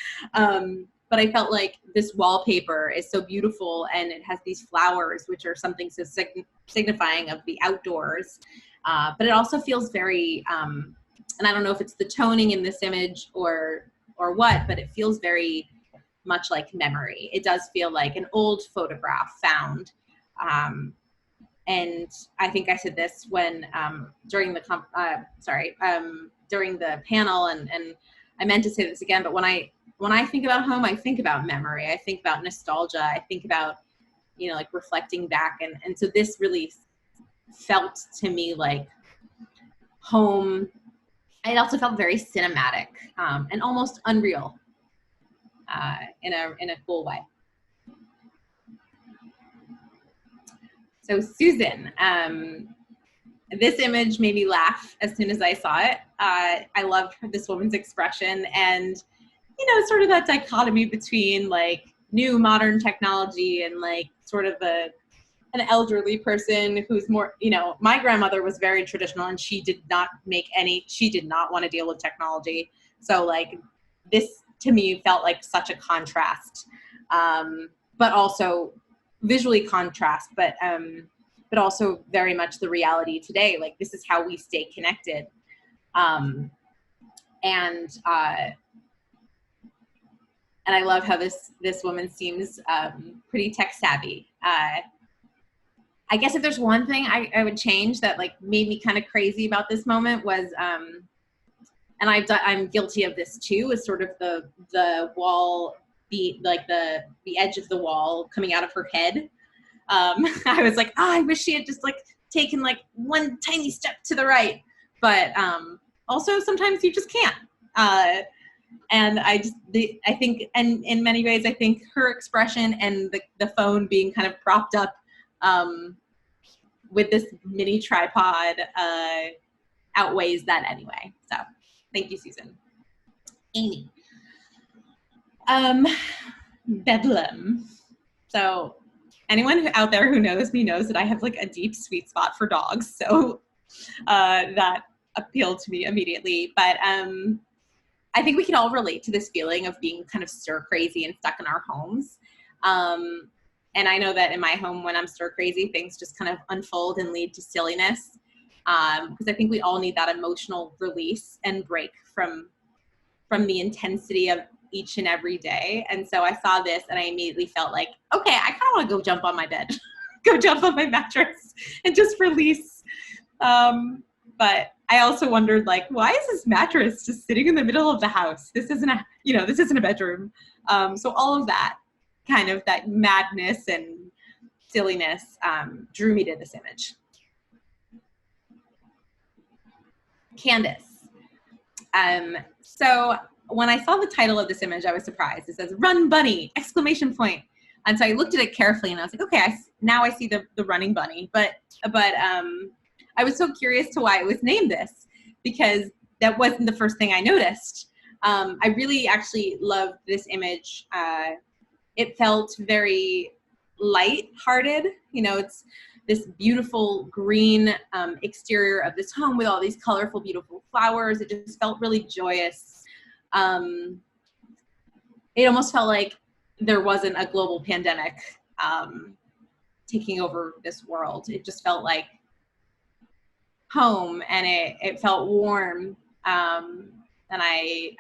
but I felt like this wallpaper is so beautiful, and it has these flowers, which are something so signifying of the outdoors. But it also feels very, and I don't know if it's the toning in this image or what, but it feels very much like memory. It does feel like an old photograph found. And I think I said this when during the panel, and I meant to say this again, but when I think about home, I think about memory. I think about nostalgia. I think about, you know, like reflecting back. And so this really felt to me like home. It also felt very cinematic and almost unreal in a cool way. So Susan, this image made me laugh as soon as I saw it. I loved this woman's expression, and, you know, sort of that dichotomy between like new modern technology and like sort of an elderly person who's more, you know, my grandmother was very traditional, and she did not want to deal with technology. So like this to me felt like such a contrast, but also visually contrast, but also very much the reality today. Like, this is how we stay connected. And I love how this woman seems pretty tech savvy. I guess if there's one thing I would change that like made me kind of crazy about this moment was, and I'm guilty of this too, is sort of the wall, the edge of the wall coming out of her head. I was like, I wish she had just like taken like one tiny step to the right, but also sometimes you just can't. And I think, and in many ways, I think her expression and the phone being kind of propped up with this mini tripod outweighs that anyway. So thank you, Susan. Amy. Bedlam. So anyone out there who knows me knows that I have like a deep sweet spot for dogs. So that appealed to me immediately. But I think we can all relate to this feeling of being kind of stir crazy and stuck in our homes. And I know that in my home, when I'm stir crazy, things just kind of unfold and lead to silliness. Because I think we all need that emotional release and break from the intensity of each and every day. And so I saw this and I immediately felt like, okay, I kind of want to go jump on my bed, go jump on my mattress and just release. But I also wondered, like, why is this mattress just sitting in the middle of the house? This isn't a bedroom. So all of that kind of that madness and silliness drew me to this image. Candace. So when I saw the title of this image, I was surprised. It says "Run Bunny!" ! And so I looked at it carefully and I was like, okay, now I see the running bunny. But I was so curious to why it was named this, because that wasn't the first thing I noticed. I really actually loved this image. It felt very light-hearted. You know, it's this beautiful green exterior of this home with all these colorful, beautiful flowers. It just felt really joyous. It almost felt like there wasn't a global pandemic taking over this world. It just felt like home, and it felt warm. And I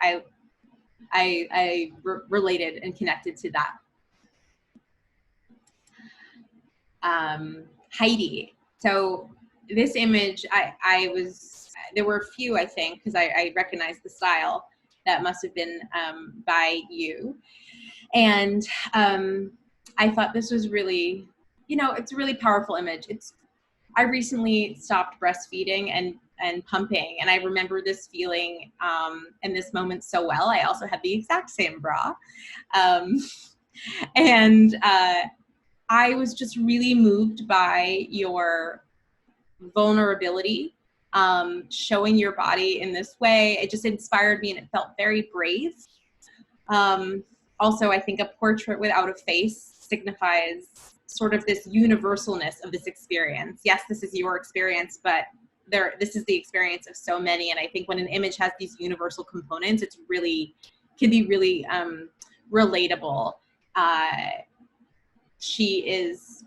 related and connected to that. Heidi. So this image, there were a few, I think, because I recognized the style, that must have been by you. And I thought this was really, it's a really powerful image. I recently stopped breastfeeding and pumping, and I remember this feeling and this moment so well. I also had the exact same bra. And I was just really moved by your vulnerability, showing your body in this way. It just inspired me, and it felt very brave. Also, I think a portrait without a face signifies sort of this universalness of this experience. Yes, this is your experience, but this is the experience of so many. And I think when an image has these universal components, can be really relatable. She is,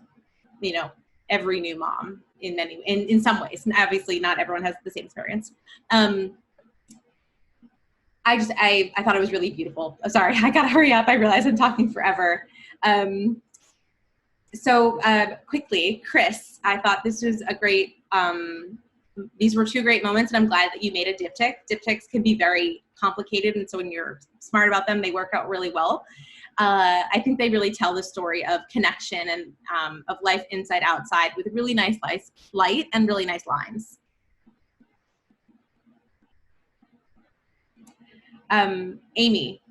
every new mom in some ways, and obviously not everyone has the same experience. I thought it was really beautiful. Sorry, I gotta hurry up. I realize I'm talking forever. So quickly, Chris, I thought this was a great, these were two great moments, and I'm glad that you made a diptych. Diptychs can be very complicated, and so when you're smart about them, they work out really well. I think they really tell the story of connection and of life inside outside with really nice light and really nice lines. Amy,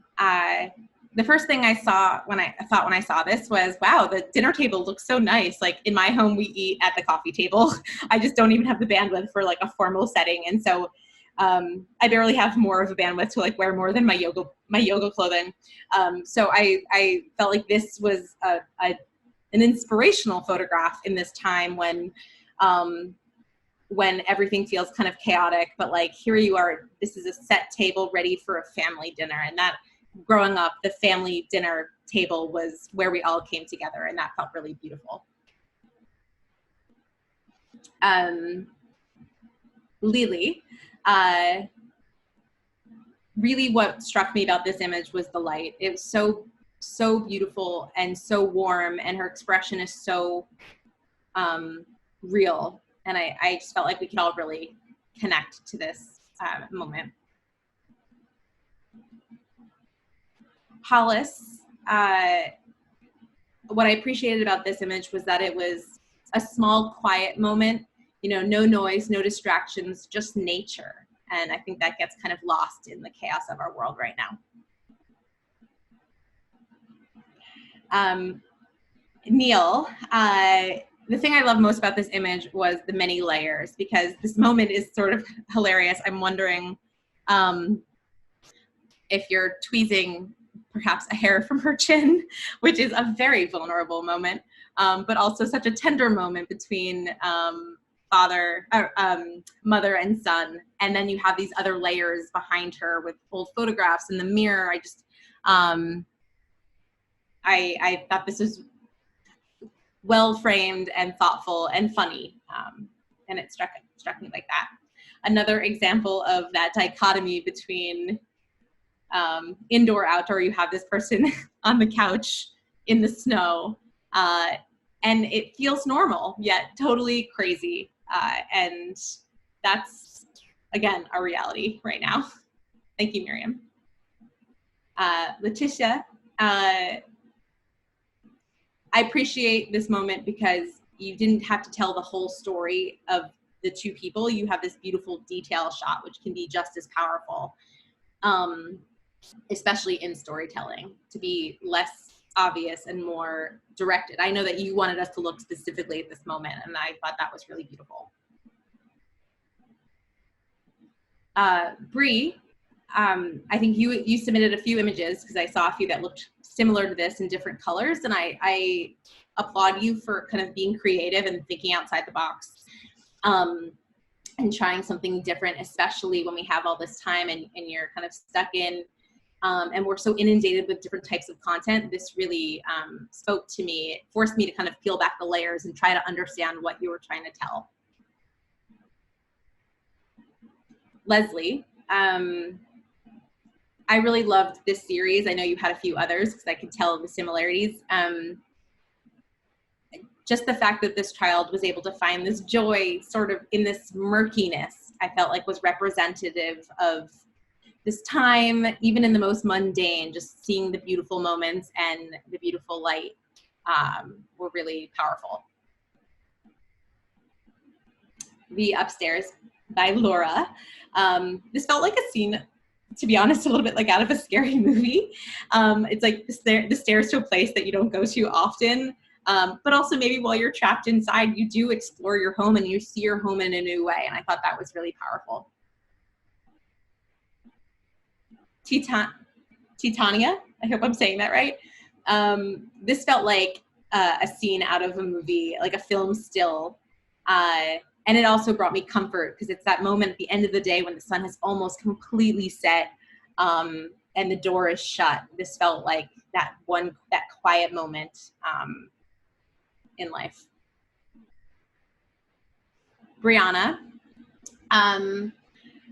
the first thing I thought when I saw this was, wow, the dinner table looks so nice. Like in my home, we eat at the coffee table. I just don't even have the bandwidth for like a formal setting. And so I barely have more of a bandwidth to like wear more than my yoga clothing. So I felt like this was an inspirational photograph in this time when everything feels kind of chaotic, but like here you are, this is a set table ready for a family dinner. And that growing up, the family dinner table was where we all came together, and that felt really beautiful. Lily, really what struck me about this image was the light. It was so beautiful and so warm, and her expression is so real. And I just felt like we could all really connect to this moment. Hollis, what I appreciated about this image was that it was a small, quiet moment, you know, no noise, no distractions, just nature. And I think that gets kind of lost in the chaos of our world right now. Neil, the thing I love most about this image was the many layers, because this moment is sort of hilarious. I'm wondering if you're tweezing perhaps a hair from her chin, which is a very vulnerable moment, but also such a tender moment between mother and son. And then you have these other layers behind her with old photographs in the mirror. I thought this was well framed and thoughtful and funny, and it struck me like that. Another example of that dichotomy between indoor, outdoor. You have this person on the couch in the snow, and it feels normal yet totally crazy, and that's again our reality right now. Thank you, Miriam. Letitia, I appreciate this moment because you didn't have to tell the whole story of the two people. You have this beautiful detail shot, which can be just as powerful, especially in storytelling, to be less obvious and more directed. I know that you wanted us to look specifically at this moment, and I thought that was really beautiful. Bree, I think you submitted a few images because I saw a few that looked similar to this in different colors, and I applaud you for kind of being creative and thinking outside the box, and trying something different, especially when we have all this time and you're kind of stuck in, and we're so inundated with different types of content. This really spoke to me. It forced me to kind of peel back the layers and try to understand what you were trying to tell. Leslie, I really loved this series. I know you had a few others because I could tell the similarities. Just the fact that this child was able to find this joy sort of in this murkiness, I felt like was representative of this time, even in the most mundane, just seeing the beautiful moments and the beautiful light were really powerful. The Upstairs by Laura. This felt like a scene, to be honest, a little bit like out of a scary movie. It's like the stairs to a place that you don't go to often, but also maybe while you're trapped inside, you do explore your home and you see your home in a new way, and I thought that was really powerful. Titania, I hope I'm saying that right. This felt like a scene out of a movie, like a film still, and it also brought me comfort because it's that moment at the end of the day when the sun has almost completely set, and the door is shut. This felt like that quiet moment in life. Brianna,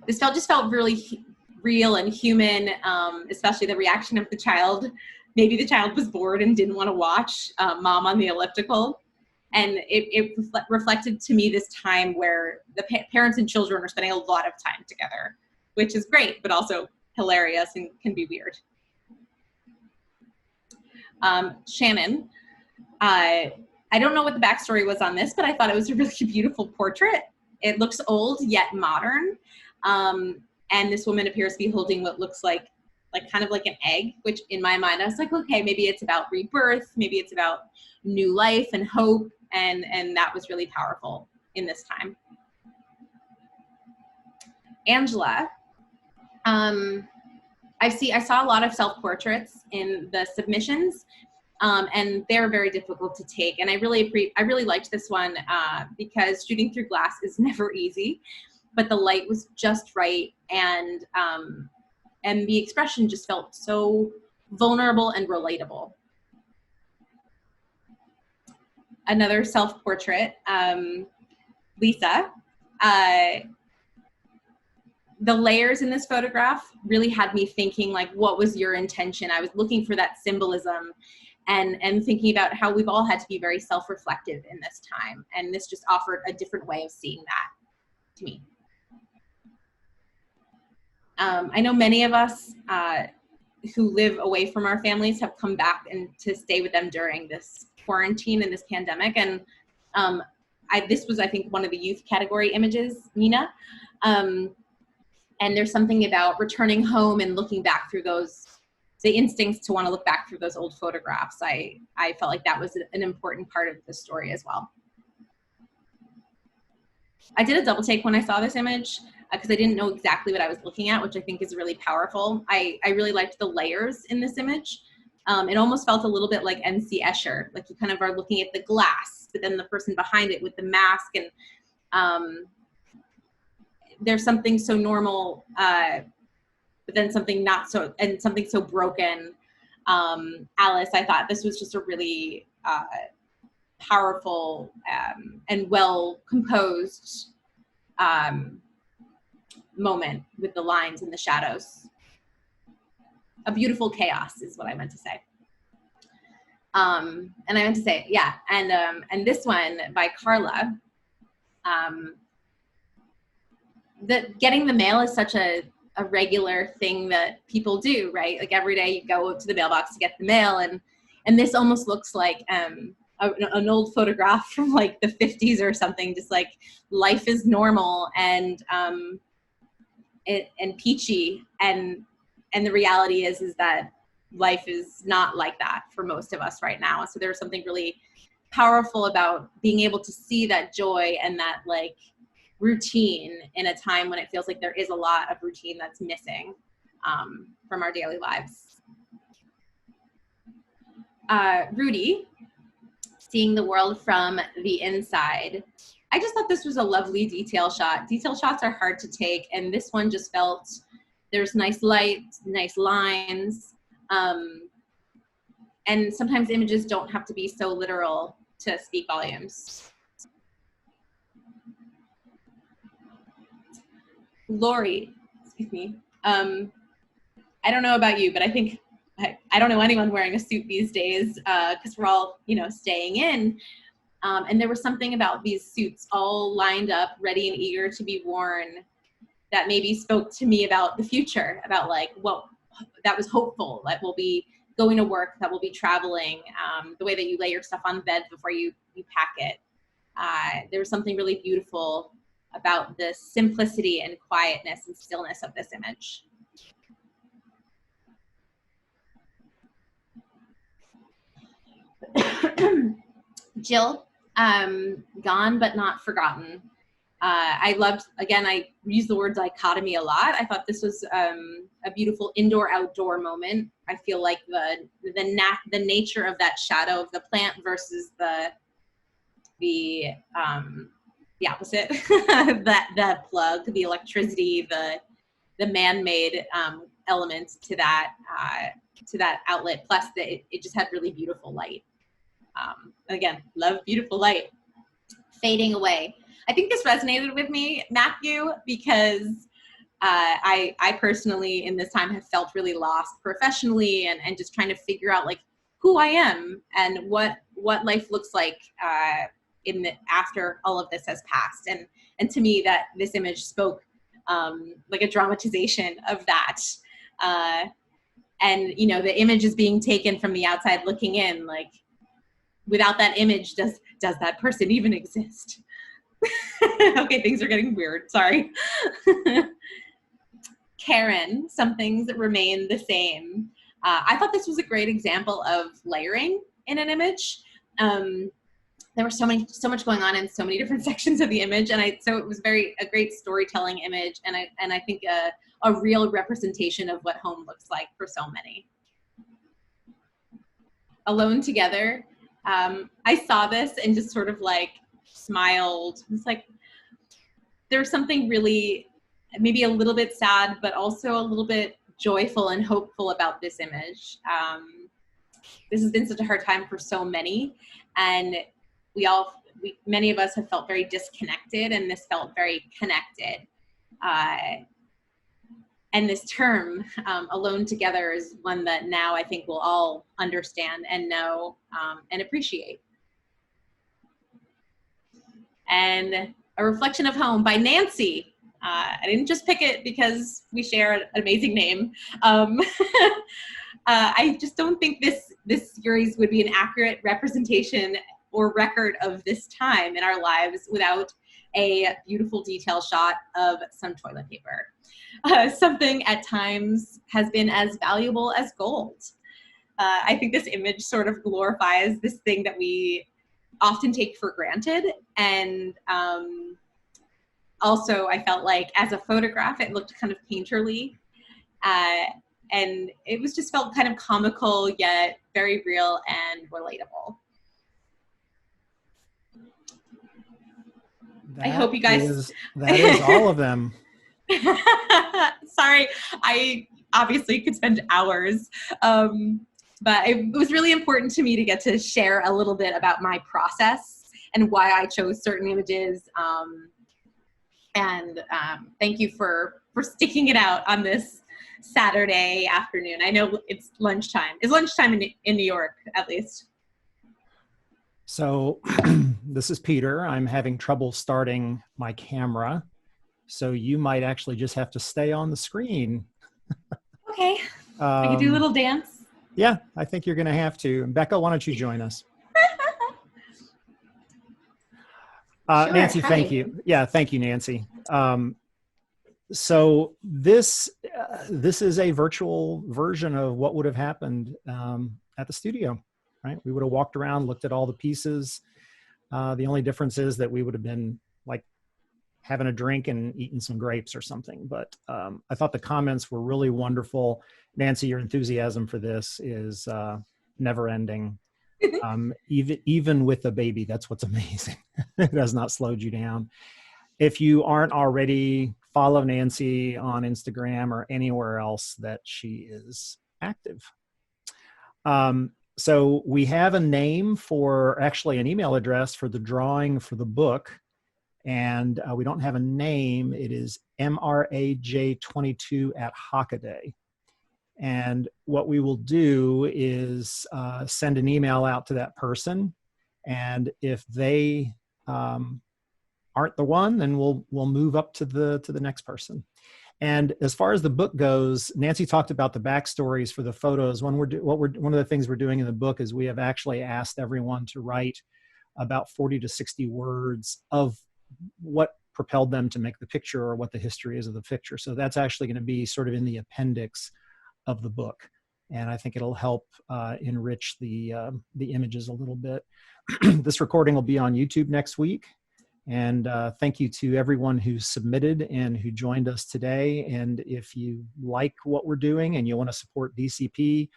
this just felt really real and human, especially the reaction of the child. Maybe the child was bored and didn't want to watch Mom on the elliptical. And it reflected to me this time where the parents and children are spending a lot of time together, which is great, but also hilarious and can be weird. Shannon, I don't know what the backstory was on this, but I thought it was a really beautiful portrait. It looks old yet modern. And this woman appears to be holding what looks like kind of like an egg, which in my mind, I was like, okay, maybe it's about rebirth. Maybe it's about new life and hope. And that was really powerful in this time. Angela, I saw a lot of self-portraits in the submissions, and they're very difficult to take. And I really liked this one because shooting through glass is never easy, but the light was just right, and the expression just felt so vulnerable and relatable. Another self-portrait, Lisa. The layers in this photograph really had me thinking, like, what was your intention? I was looking for that symbolism and thinking about how we've all had to be very self-reflective in this time. And this just offered a different way of seeing that to me. I know many of us who live away from our families have come back and to stay with them during this quarantine and this pandemic. And this was, I think, one of the youth category images, Nina. And there's something about returning home and looking back through the instincts to want to look back through those old photographs. I felt like that was an important part of the story as well. I did a double take when I saw this image because I didn't know exactly what I was looking at, which I think is really powerful. I really liked the layers in this image. It almost felt a little bit like N.C. Escher, like you kind of are looking at the glass, but then the person behind it with the mask, and there's something so normal, but then something not so, and something so broken. Alice, I thought this was just a really powerful and well composed moment with the lines and the shadows. A beautiful chaos is what I meant to say. And I meant to say, yeah, and this one by Carla, that getting the mail is such a regular thing that people do, right? Like every day you go to the mailbox to get the mail, and this almost looks like an old photograph from like the 50s or something, just like life is normal and peachy, and the reality is that life is not like that for most of us right now. So there's something really powerful about being able to see that joy and that like routine in a time when it feels like there is a lot of routine that's missing from our daily lives. Rudy, seeing the world from the inside. I just thought this was a lovely detail shot. Detail shots are hard to take, and this one just felt, there's nice light, nice lines, and sometimes images don't have to be so literal to speak volumes. Lori, excuse me. I don't know about you, but I think I don't know anyone wearing a suit these days because we're all, staying in. And there was something about these suits all lined up, ready and eager to be worn, that maybe spoke to me about the future, about like, well, that was hopeful, that we'll be going to work, that we'll be traveling, the way that you lay your stuff on bed before you pack it. There was something really beautiful about the simplicity and quietness and stillness of this image. Jill, gone but not forgotten. I loved, again, I use the word dichotomy a lot. I thought this was a beautiful indoor-outdoor moment. I feel like the nature of that shadow of the plant versus the opposite, the plug, the electricity, the man-made elements to that outlet, plus that it just had really beautiful light. Again, love beautiful light. Fading away. I think this resonated with me, Matthew, because I personally in this time have felt really lost professionally and just trying to figure out like who I am and what life looks like after all of this has passed. And to me that this image spoke like a dramatization of that. And the image is being taken from the outside looking in, like without that image, does that person even exist? Okay, things are getting weird, sorry. Karen, some things remain the same. I thought this was a great example of layering in an image. There was so much going on in so many different sections of the image, and so it was a great storytelling image, and I think a real representation of what home looks like for so many. Alone together. I saw this and just sort of like smiled. It's like there's something really maybe a little bit sad, but also a little bit joyful and hopeful about this image. This has been such a hard time for so many, and many of us have felt very disconnected, and this felt very connected. And this term, alone together, is one that now I think we'll all understand and know and appreciate. And A Reflection of Home by Nancy. I didn't just pick it because we share an amazing name. I just don't think this series would be an accurate representation or record of this time in our lives without a beautiful detail shot of some toilet paper. Something at times has been as valuable as gold. I think this image sort of glorifies this thing that we often take for granted. And also, I felt like as a photograph, it looked kind of painterly. And it was just felt kind of comical, yet very real and relatable. I hope you guys... That is all of them. Sorry, I obviously could spend hours. But it was really important to me to get to share a little bit about my process and why I chose certain images. Thank you for sticking it out on this Saturday afternoon. I know it's lunchtime. It's lunchtime in New York, at least. So this is Peter. I'm having trouble starting my camera. So you might actually just have to stay on the screen. Okay. I can do a little dance. Yeah, I think you're going to have to. Becca, why don't you join us? Sure, Nancy, hi. thank you. Yeah, thank you, Nancy. So this is a virtual version of what would have happened at the studio, right? We would have walked around, looked at all the pieces. The only difference is that we would have been like having a drink and eating some grapes or something. But I thought the comments were really wonderful. Nancy, your enthusiasm for this is never ending. Even with a baby, that's what's amazing. It has not slowed you down. If you aren't already, follow Nancy on Instagram or anywhere else that she is active. So we have a name for, actually an email address for the drawing for the book. And we don't have a name. It is MRAJ22@Hockaday. And what we will do is send an email out to that person. And if they aren't the one, then we'll move up to the next person. And as far as the book goes, Nancy talked about the backstories for the photos. One of the things we're doing in the book is we have actually asked everyone to write about 40 to 60 words of what propelled them to make the picture or what the history is of the picture. So that's actually going to be sort of in the appendix of the book. And I think it'll help enrich the images a little bit. This recording will be on YouTube next week. And thank you to everyone who submitted and who joined us today. And if you like what we're doing and you want to support DCP,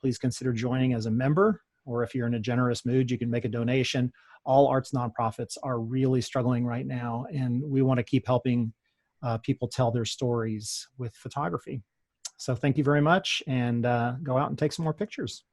please consider joining as a member. Or if you're in a generous mood, you can make a donation. All arts nonprofits are really struggling right now, and we want to keep helping people tell their stories with photography. So thank you very much, and go out and take some more pictures.